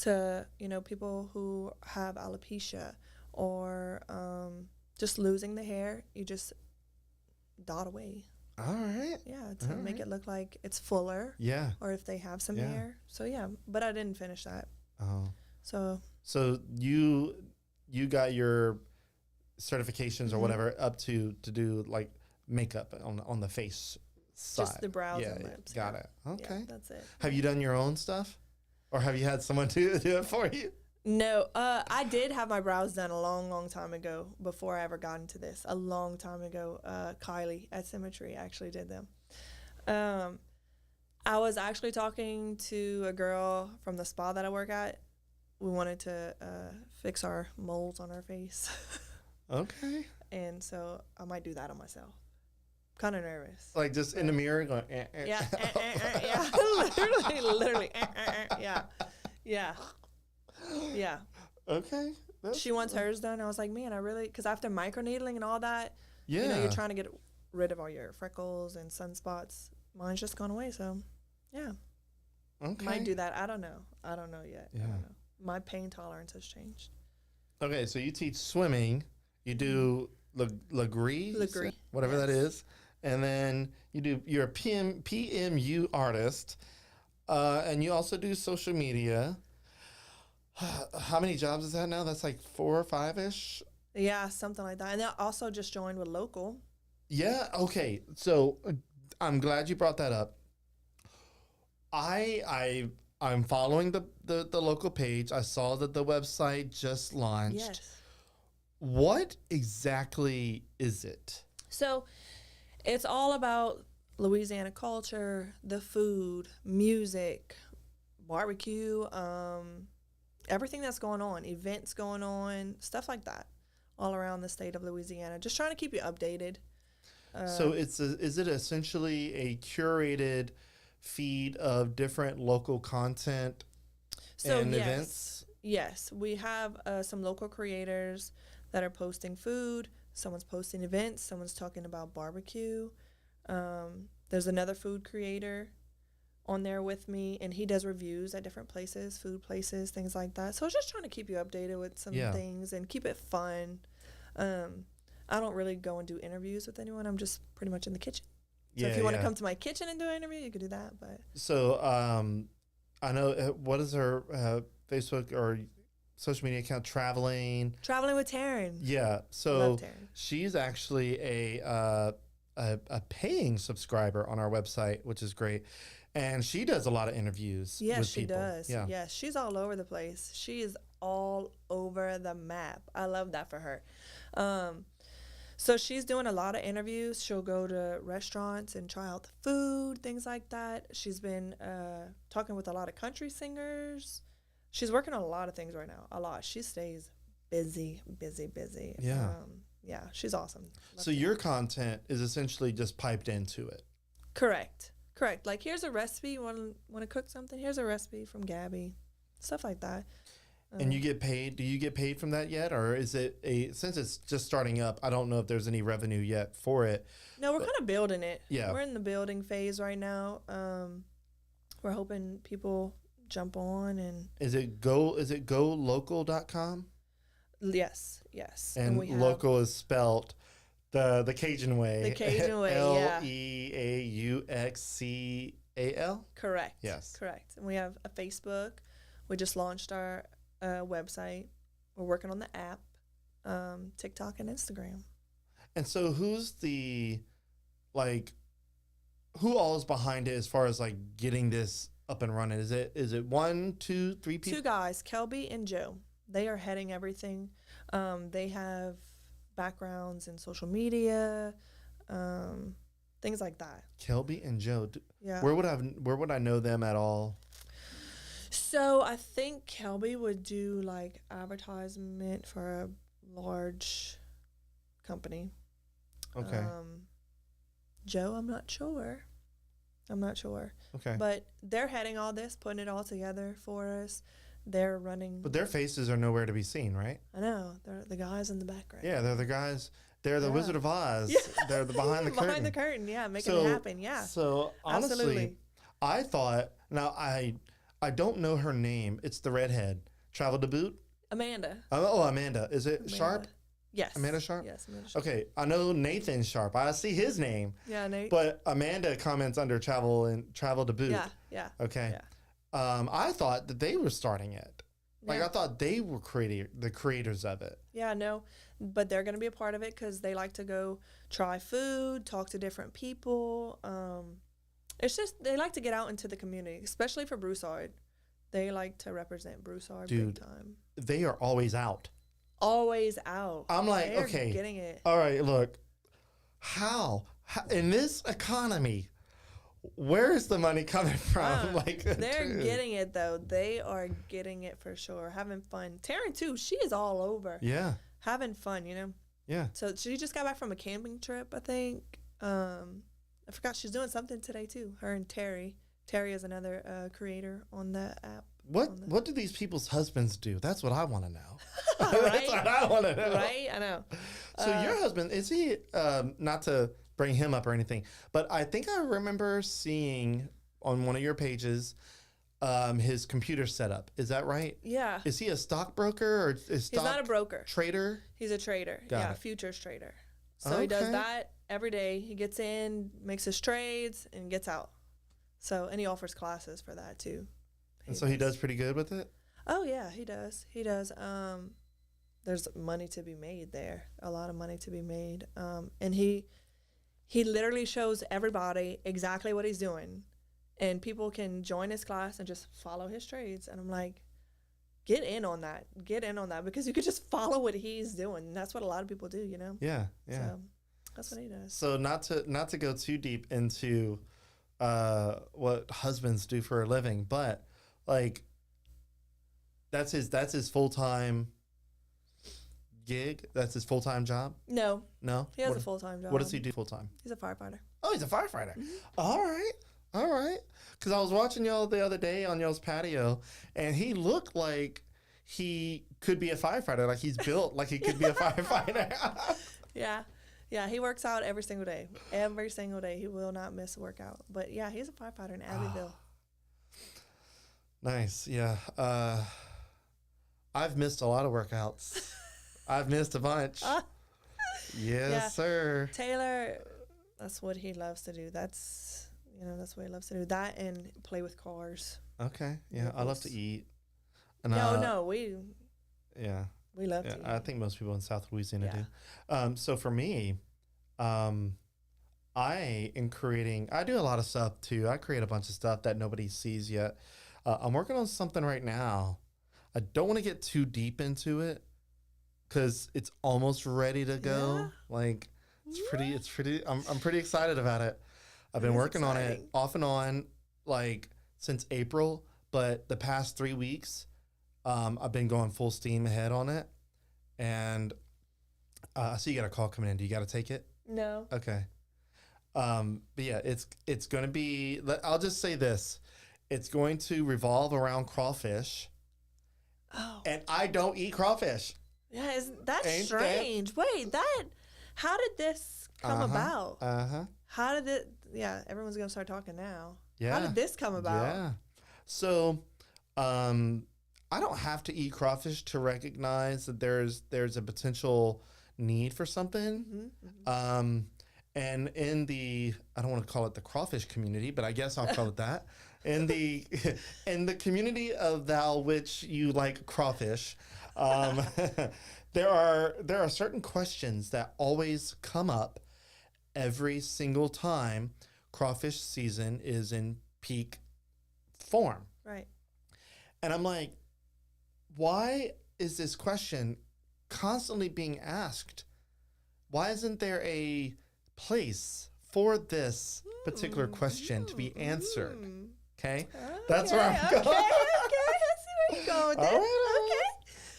to people who have alopecia or just losing the hair. You just dot away. All right. Yeah, to make it look like it's fuller. Yeah. Or if they have some hair. So yeah, but I didn't finish that. Oh. So you got your certifications or whatever up to do like makeup on the face side. Just the brows and lips. Got it. Okay. Yeah, that's it. Have you done your own stuff? Or have you had someone do it for you? No, I did have my brows done a long, long time ago before I ever got into this. A long time ago, Kylie at Symmetry actually did them. I was actually talking to a girl from the spa that I work at. We wanted to fix our moles on our face. Okay. And so I might do that on myself. Kind of nervous. Like just in the mirror going, Yeah, yeah. literally, yeah. Okay. She wants hers done. I was like, man, because after microneedling and all that, yeah, you're trying to get rid of all your freckles and sunspots. Mine's just gone away, so yeah. Okay. Might do that. I don't know yet. Yeah. I don't know. My pain tolerance has changed. Okay, so you teach swimming. You do Legree, whatever that is. And then you're a PMU artist, and you also do social media. How many jobs is that now? That's like 4 or 5-ish? Yeah, something like that. And I also just joined with local. Yeah, okay. So I'm glad you brought that up. I'm following the local page. I saw that the website just launched. Yes. What exactly is it? So it's all about Louisiana culture, the food, music, barbecue, everything that's going on, events going on, stuff like that, all around the state of Louisiana. Just trying to keep you updated. So is it essentially a curated feed of different local content and events? Yes, we have some local creators that are posting food. Someone's posting events. Someone's talking about barbecue. There's another food creator on there with me, and he does reviews at different places, food places, things like that. So I was just trying to keep you updated with some things and keep it fun. I don't really go and do interviews with anyone. I'm just pretty much in the kitchen. So if you want to come to my kitchen and do an interview, you could do that. But so I know what is her Facebook or social media account? Traveling with Taryn. Yeah. So she's actually a paying subscriber on our website, which is great. And she does a lot of interviews. Yes, with she people. does. Yeah. Yes, she's all over the place. She is all over the map. I love that for her. So she's doing a lot of interviews. She'll go to restaurants and try out the food, things like that. She's been talking with a lot of country singers. She's working on a lot of things right now. A lot. She stays busy. Yeah. Yeah, she's awesome. Love So to- your content is essentially just piped into it. Correct. Like, here's a recipe. You want to cook something? Here's a recipe from Gabby. Stuff like that. And you get paid. Do you get paid from that yet? Or is it since it's just starting up, I don't know if there's any revenue yet for it. No, we're kind of building it. Yeah. We're in the building phase right now. We're hoping people jump on and Is it golocal.com? yes. And we have local is spelt the Cajun way. The Cajun way, yeah. Leauxcal. correct. Yes. Correct. And we have a Facebook. We just launched our website. We're working on the app, TikTok and Instagram. And so who's who all is behind it as far as like getting this up and running? Is it 1, 2, 3 people? 2 guys, Kelby and Joe. They are heading everything. They have backgrounds in social media, things like that. Kelby and Joe. Yeah. Where would I know them at all? So I think Kelby would do like advertisement for a large company. Okay. Joe, I'm not sure. Okay. But they're heading all this, putting it all together for us. They're running. But their faces are nowhere to be seen, right? I know. They're the guys in the background. Yeah, they're the guys. They're the Yeah. Wizard of Oz. Yeah. They're the behind the curtain. Behind the curtain, yeah, making it happen, yeah. So honestly, Absolutely. I thought. Now I don't know her name. It's the redhead. Travel to boot. Amanda. Oh, Amanda. Is it Amanda. Sharp? Yes. Amanda Sharp? Yes, Amanda Sharp. Okay, I know Nathan Sharp. I see his name. Yeah, Nate. But Amanda comments under travel to boot. Yeah. Okay. Yeah. I thought that they were starting it. Like Yeah. I thought they were the creators of it. Yeah, no, but they're going to be a part of it because they like to go try food, talk to different people. It's just they like to get out into the community, especially for Broussard. They like to represent Broussard Dude. big time. They are always out. Always out. I'm like, They're okay, getting it. all right, look, how in this economy, where is the money coming from? They're dude. getting it though. They are getting it for sure. Having fun. Taryn too. She is all over. Yeah, Having fun, you know. yeah. So she just got back from a camping trip, I think. I forgot she's doing something today too. Her and Terry. Terry is another creator on the app. What do these people's husbands do? That's what I want to know. Right? That's what I want to know. Right? I know. So your husband, is he, not to bring him up or anything, but I think I remember seeing on one of your pages his computer setup. Is that right? Yeah. Is he a stockbroker or is He's not a broker. trader? He's a trader. Got it. Futures trader. So he does Okay. that every day. He gets in, makes his trades, and gets out. So, and he offers classes for that too. And so he does pretty good with it? Oh yeah, he does. He does. There's money to be made there. A lot of money to be made. And he literally shows everybody exactly what he's doing, and people can join his class and just follow his trades. And I'm like, get in on that. Get in on that because you could just follow what he's doing. And that's what a lot of people do, you know. Yeah, yeah. So that's what he does. So not to go too deep into what husbands do for a living, but like that's his full-time gig. That's his full-time job. No, No, he has a full-time job. What does he do full-time? He's a firefighter. Oh, he's a firefighter. Mm-hmm. All right. Because I was watching y'all the other day on y'all's patio, and he looked like he could be a firefighter. Like he's built like he could be a firefighter. Yeah. Yeah, he works out every single day. Every single day. He will not miss a workout. But yeah, he's a firefighter in Abbeville. Nice. Yeah. I've missed a lot of workouts. I've missed a bunch. Yes, Yeah. sir. Taylor, that's what he loves to do. That's what he loves to do. That and play with cars. Okay. Yeah. I love to eat. And, No, we Yeah. love Yeah. to eat. I think most people in South Louisiana Yeah. do. So for me, I do a lot of stuff too. I create a bunch of stuff that nobody sees yet. I'm working on something right now. I don't want to get too deep into it because it's almost ready to go. Yeah? Like it's pretty, I'm pretty excited about it. I've been is working on it exciting. off and on like since April, but the past 3 weeks, I've been going full steam ahead on it. And I see you got a call coming in. Do you got to take it? No. Okay. But yeah, it's going to be, I'll just say this. It's going to revolve around crawfish. Oh. And I don't eat crawfish. Yeah, that's Ain't strange. Wait, how did this come about? Uh-huh. How did it, yeah, everyone's going to start talking now. Yeah. How did this come about? Yeah. So, I don't have to eat crawfish to recognize that there's a potential need for something. Mm-hmm. And in the, I don't want to call it the crawfish community, but I guess I'll call it that. In the community of thou which you like crawfish, there are certain questions that always come up every single time crawfish season is in peak form. Right. And I'm like, why is this question constantly being asked? Why isn't there a place for this particular question to be answered? Okay? That's where I'm going. Okay, I see where you're going with All this. right.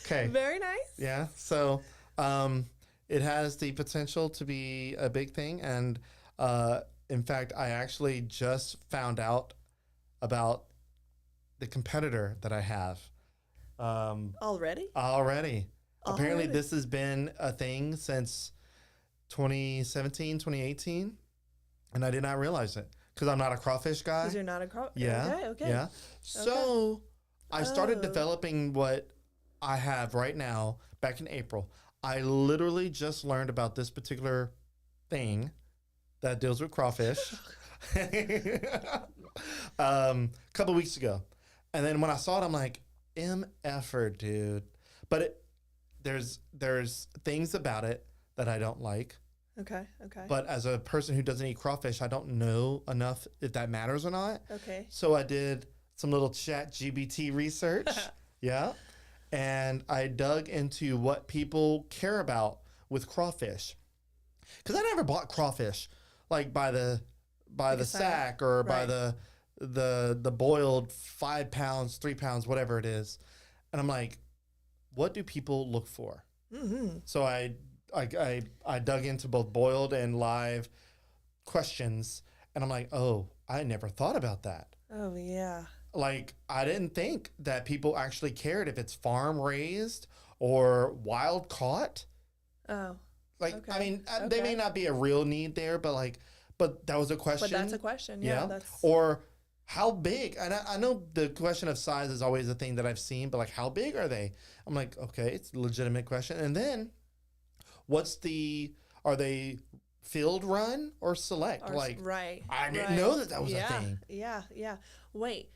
Okay. Very nice. Yeah. So it has the potential to be a big thing. And in fact, I actually just found out about the competitor that I have. Already? Apparently, this has been a thing since 2017, 2018. And I did not realize it because I'm not a crawfish guy. Because you're not a crawfish. Yeah. Okay. Yeah. So I started developing what I have right now back in April. I literally just learned about this particular thing that deals with crawfish a couple weeks ago. And then when I saw it, I'm like, MF'er, dude. But there's things about it that I don't like. Okay. But as a person who doesn't eat crawfish, I don't know enough if that matters or not. Okay. So I did some little chat GBT research. Yeah. And I dug into what people care about with crawfish. Because I never bought crawfish like by the sack or by the boiled 5 pounds, 3 pounds, whatever it is. And I'm like, what do people look for? Mm-hmm. So I dug into both boiled and live questions, and I'm like, oh, I never thought about that. Oh, yeah. Like, I didn't think that people actually cared if it's farm raised or wild caught. Oh. Like, Okay. I mean, there may not be a real need there, but that was a question. But that's a question. Yeah. Or how big? And I know the question of size is always a thing that I've seen, but like, how big are they? I'm like, okay, it's a legitimate question. And then are they field run or select? Right. I didn't know that was yeah, a thing. Yeah. Wait,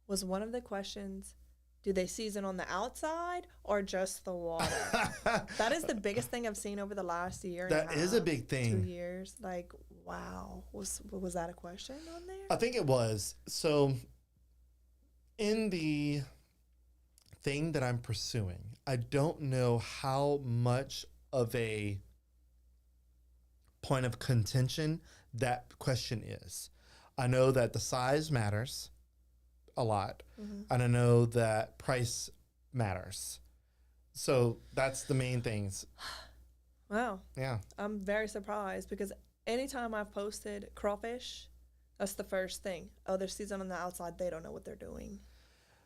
was one of the questions, do they season on the outside or just the water? That is the biggest thing I've seen over the last year. That is a big thing. 2 years. Like, wow. Was that a question on there? I think it was. So in the thing that I'm pursuing, I don't know how much of a point of contention that question is. I know that the size matters a lot. Mm-hmm. And I know that price matters. So that's the main things. Wow. Yeah. I'm very surprised because anytime I've posted crawfish, that's the first thing. Oh, they're seasoned on the outside. They don't know what they're doing.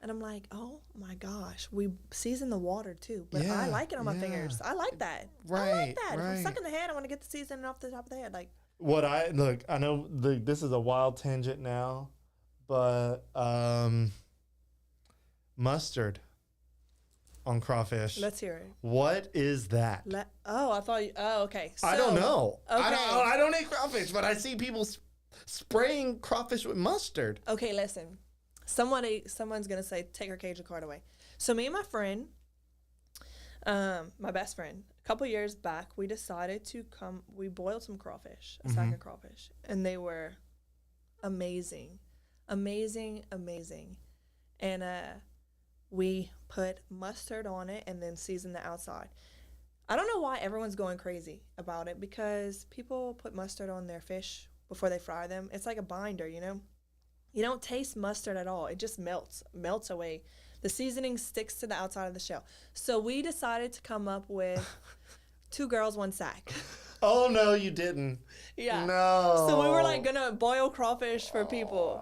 And I'm like, oh my gosh, we season the water too. But I like it on my fingers. I like that. Right. I like that. Right. If I'm sucking the head, I want to get the seasoning off the top of the head. Like, I know this is a wild tangent now, but mustard on crawfish. let's hear it. What is that? Okay. So, I don't know. Okay. I don't eat crawfish, but I see people spraying crawfish with mustard. Okay, listen. Someone's gonna say, take her Cajun card away. So me and my friend, my best friend, a couple years back, we decided we boiled some crawfish, a sack of crawfish, and they were amazing. And we put mustard on it and then seasoned the outside. I don't know why everyone's going crazy about it, because people put mustard on their fish before they fry them. It's like a binder, you know? You don't taste mustard at all. It just melts away the seasoning sticks to the outside of the shell. So we decided to come up with 2 girls, 1 sack. Oh, no, you didn't. Yeah. No. So we were like going to boil crawfish for people.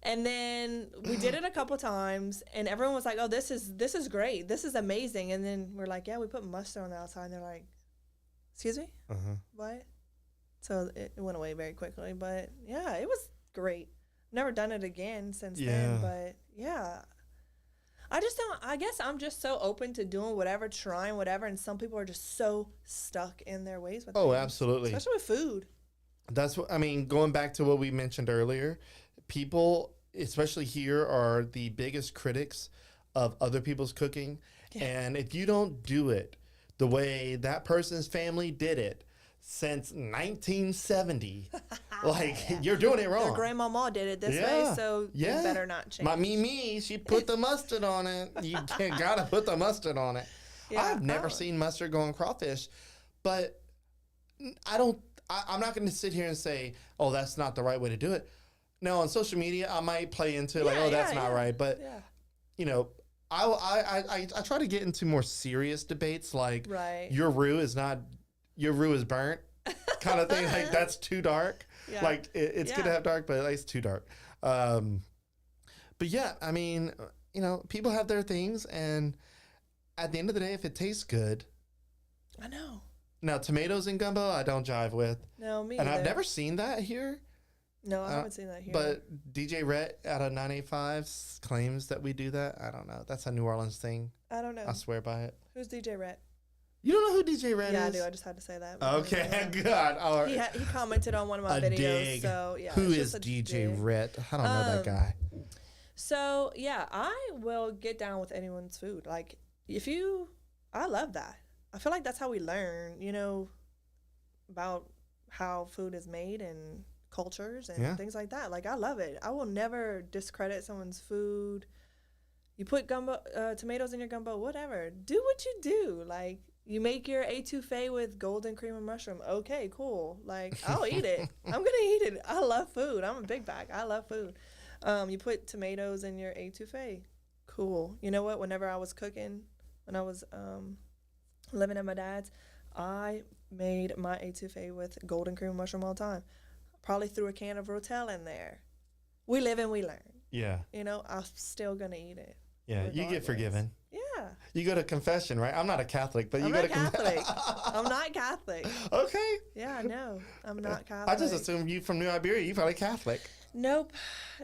And then we did it a couple times, and everyone was like, "Oh, this is great. This is amazing." And then we're like, "Yeah, we put mustard on the outside." And they're like, "Excuse me? What?" So it went away very quickly. But yeah, it was great. Never done it again since then. But yeah, I just don't. I guess I'm just so open to doing whatever, trying whatever, and some people are just so stuck in their ways with things, absolutely. especially with food. That's what I mean. Going back to what we mentioned earlier, people, especially here, are the biggest critics of other people's cooking. Yeah. And if you don't do it the way that person's family did it since 1970, like you're doing it wrong. Their grandmama did it this way, so you better not change. My Mimi, she put the mustard on it. You gotta put the mustard on it. Yeah, I've never seen mustard go on crawfish, but I'm not going to sit here and say, oh, that's not the right way to do it. No, on social media, I might play into that's not right. But, you know, I try to get into more serious debates like your roux is burnt kind of thing. Like that's too dark. Yeah. Like it's good to have dark, but it's too dark. But yeah, I mean, you know, people have their things. And at the end of the day, if it tastes good. I know. Now, tomatoes in gumbo, I don't jive with. No, me And either. I've never seen that here. No, I haven't seen that here. But DJ Rhett out of 985 claims that we do that. I don't know. That's a New Orleans thing. I don't know. I swear by it. Who's DJ Rhett? You don't know who DJ Rhett is? Yeah, I do. I just had to say that. Okay, good. All right. He commented on one of my videos. Dig. So, yeah. Who is DJ Rhett? I don't know that guy. So, yeah, I will get down with anyone's food. Like, I love that. I feel like that's how we learn, you know, about how food is made and cultures and things like that. Like, I love it. I will never discredit someone's food. You put tomatoes in your gumbo, whatever. Do what you do. Like, you make your etouffee with golden cream and mushroom. Okay, cool. Like, I'll eat it. I'm going to eat it. I love food. I'm a big bag. I love food. You put tomatoes in your etouffee. Cool. You know what? Whenever I was cooking, when I was living at my dad's, I made my etouffee with golden cream and mushroom all the time. Probably threw a can of Rotel in there. We live and we learn. Yeah. You know, I'm still going to eat it. Yeah, regardless. You get forgiven. Yeah. You go to confession, right? I'm not a Catholic, but you go to confession. I'm not Catholic. Okay. Yeah, no, I'm not Catholic. I just assumed you from New Iberia. You probably Catholic. Nope.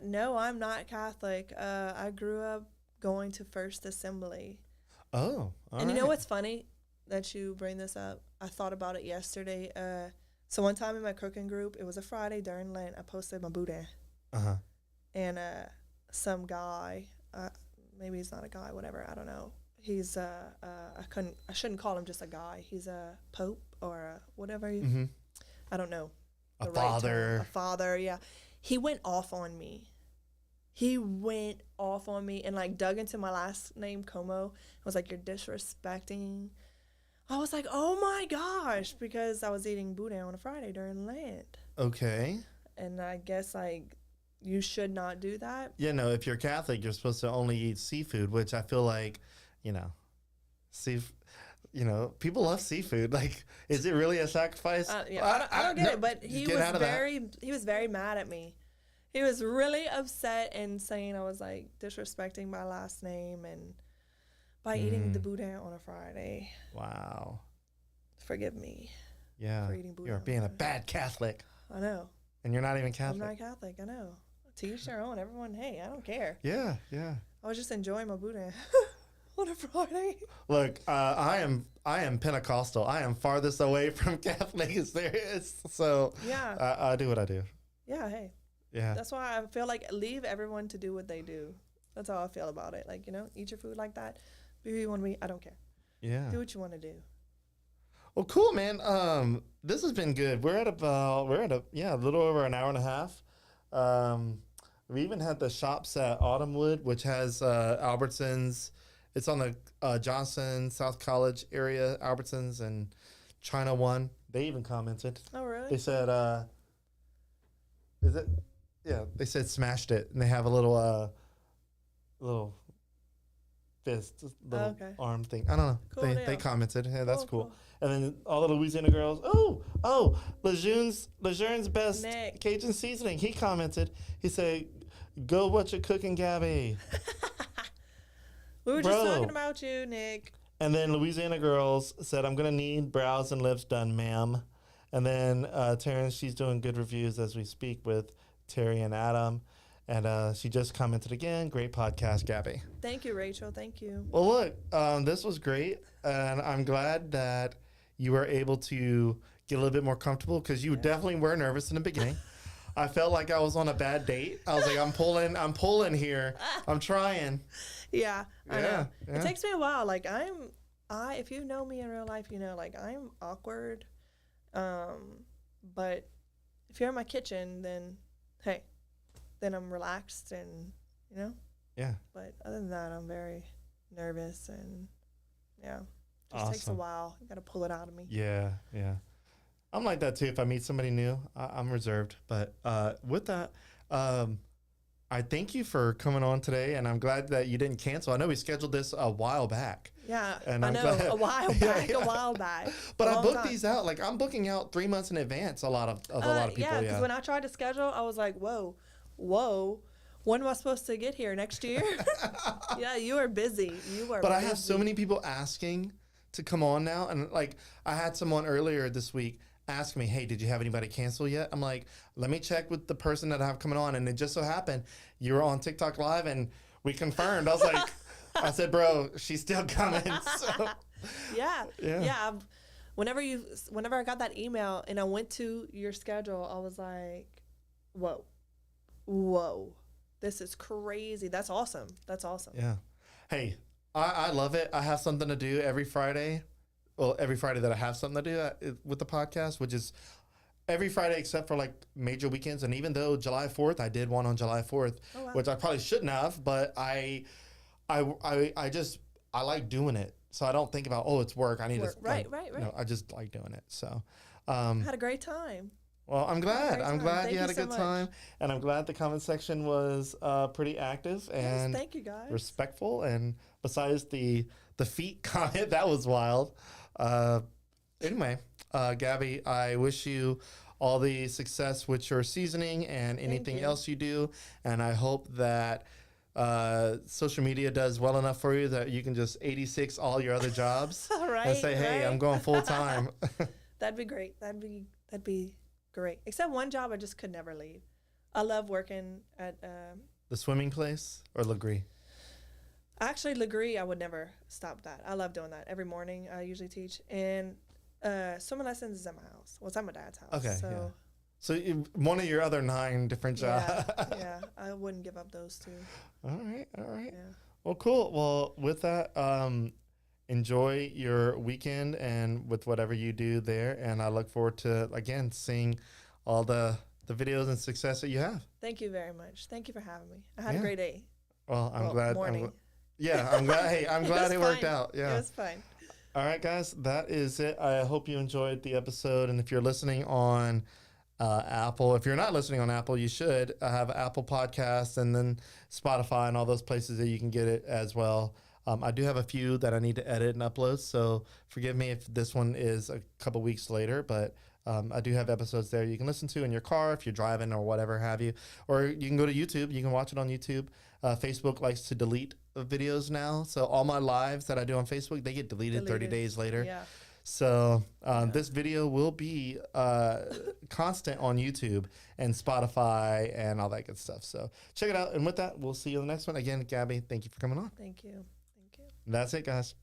No, I'm not Catholic. I grew up going to First Assembly. Oh, all And you know what's funny that you bring this up? I thought about it yesterday. So one time in my cooking group, it was a Friday during Lent, I posted my boudin. Uh-huh. And some guy, maybe he's not a guy, whatever, I don't know. He's I shouldn't call him just a guy. He's a pope or a whatever. I don't know. A father. A father, yeah. He went off on me. And like dug into my last name, Como. I was like, you're disrespecting. I was like, oh my gosh, because I was eating boudin on a Friday during Lent. Okay. And I guess like you should not do that. Yeah, no, if you're Catholic, you're supposed to only eat seafood, which I feel like, you know, people love seafood. Like, is it really a sacrifice? I don't get it, but he was very mad at me. He was really upset and saying I was like disrespecting my last name and by eating the boudin on a Friday. Wow. Forgive me. Yeah. For eating boudin. You're being a bad Catholic. I know. And you're not even Catholic. I'm not Catholic. I know. To each their own. Everyone, hey, I don't care. Yeah, yeah. I was just enjoying my boudin on a Friday. Look, I am Pentecostal. I am farthest away from Catholic as there is. So yeah, I do what I do. Yeah, hey. Yeah. That's why I feel like leave everyone to do what they do. That's how I feel about it. Like, you know, eat your food like that. Be who you want to be. I don't care. Yeah. Do what you want to do. Well, cool, man. This has been good. We're at a little over an hour and a half. We even had the shops at Autumnwood, which has Albertsons. It's on the Johnson South College area, Albertsons and China One. They even commented. Oh, really? They said, is it? Yeah, they said smashed it, and they have a little fist, little Okay. arm thing. I don't know. Cool They deal. commented. Hey, that's cool. Cool. And then all the Louisiana girls. Lejeune's best Nick. Cajun seasoning. He commented. He said, "Go Whatcha Cookin Gabby." We were just Bro. talking about you, Nick. And then Louisiana girls said, "I'm gonna need brows and lips done, ma'am." And then Terrence, she's doing good reviews as we speak with Terry and Adam. And she just commented again, "Great podcast, Gabby." Thank you, Rachel. Thank you. Well, look, this was great. And I'm glad that you were able to get a little bit more comfortable because you definitely were nervous in the beginning. I felt like I was on a bad date. I was like, I'm pulling here. I'm trying. Yeah, I know. Yeah. It takes me a while. Like if you know me in real life, you know, like I'm awkward. But if you're in my kitchen, then hey, then I'm relaxed and you know. Yeah. But other than that, I'm very nervous and yeah, it just takes a Awesome. while. You got to pull it out of me. Yeah. I'm like that too. If I meet somebody new, I'm reserved. But with that, I thank you for coming on today, and I'm glad that you didn't cancel. I know we scheduled this a while back. Yeah, And I I'm know, glad- a while Yeah, back, yeah. a while back. But A I long booked time. these out. Like I'm booking out 3 months in advance. A lot of people. Yeah, because when I tried to schedule, I was like, whoa, when am I supposed to get here? Next year? Yeah, you are busy. But I have so many people asking to come on now, and like I had someone earlier this week ask me, "Hey, did you have anybody cancel yet?" I'm like, "Let me check with the person that I have coming on," and it just so happened you were on TikTok Live, and we confirmed. I was like, I said, "Bro, she's still coming." So Yeah. Whenever I got that email and I went to your schedule, I was like, whoa, this is crazy. That's awesome. yeah. Hey, I love it. I have something to do every Friday. Well, every Friday that I have something to do with the podcast, which is every Friday except for like major weekends. And even though July 4th, I did one on July 4th, Oh, wow. which I probably shouldn't have, but I like doing it. So I don't think about, oh, it's work. I need to. Right. No, I just like doing it. So, Had a great time. well, I'm glad. great I'm time. glad Thank you had you a so good much. time. And I'm glad the comment section was pretty active and Yes, thank you guys. respectful. And besides the feet comment, that was wild. Anyway, Gabby, I wish you all the success with your seasoning and anything you. else you do. And I hope that social media does well enough for you that you can just 86 all your other jobs Right, and say, hey, right. I'm going full time. That'd be great. That'd be great. Except one job I just could never leave. I love working at The swimming place or Legree? actually Legree. I would never stop that. I love doing that every morning. I usually teach and swimming lessons is at my house. Well, it's at my dad's house. Okay, So yeah. So one of your other 9 different jobs. yeah, I wouldn't give up those two. All right. Yeah. Well, cool. Well, with that, enjoy your weekend and with whatever you do there. And I look forward to, again, seeing all the videos and success that you have. Thank you very much. Thank you for having me. I had Yeah. a great day. Well, I'm glad. Morning. I'm glad. Hey, I'm glad was it worked fine. out. Yeah. It was fine. All right, guys, that is it. I hope you enjoyed the episode. And if you're listening on Apple, if you're not listening on Apple, you should have Apple Podcasts and then Spotify and all those places that you can get it as well. I do have a few that I need to edit and upload, so forgive me if this one is a couple weeks later, but I do have episodes there you can listen to in your car if you're driving or whatever have you. Or you can go to YouTube. You can watch it on YouTube. Facebook likes to delete videos now, so all my lives that I do on Facebook, they get deleted 30 days later. Yeah. So this video will be constant on YouTube and Spotify and all that good stuff. So check it out. And with that, we'll see you in the next one. Again, Gabby, thank you for coming on. Thank you. That's it, guys.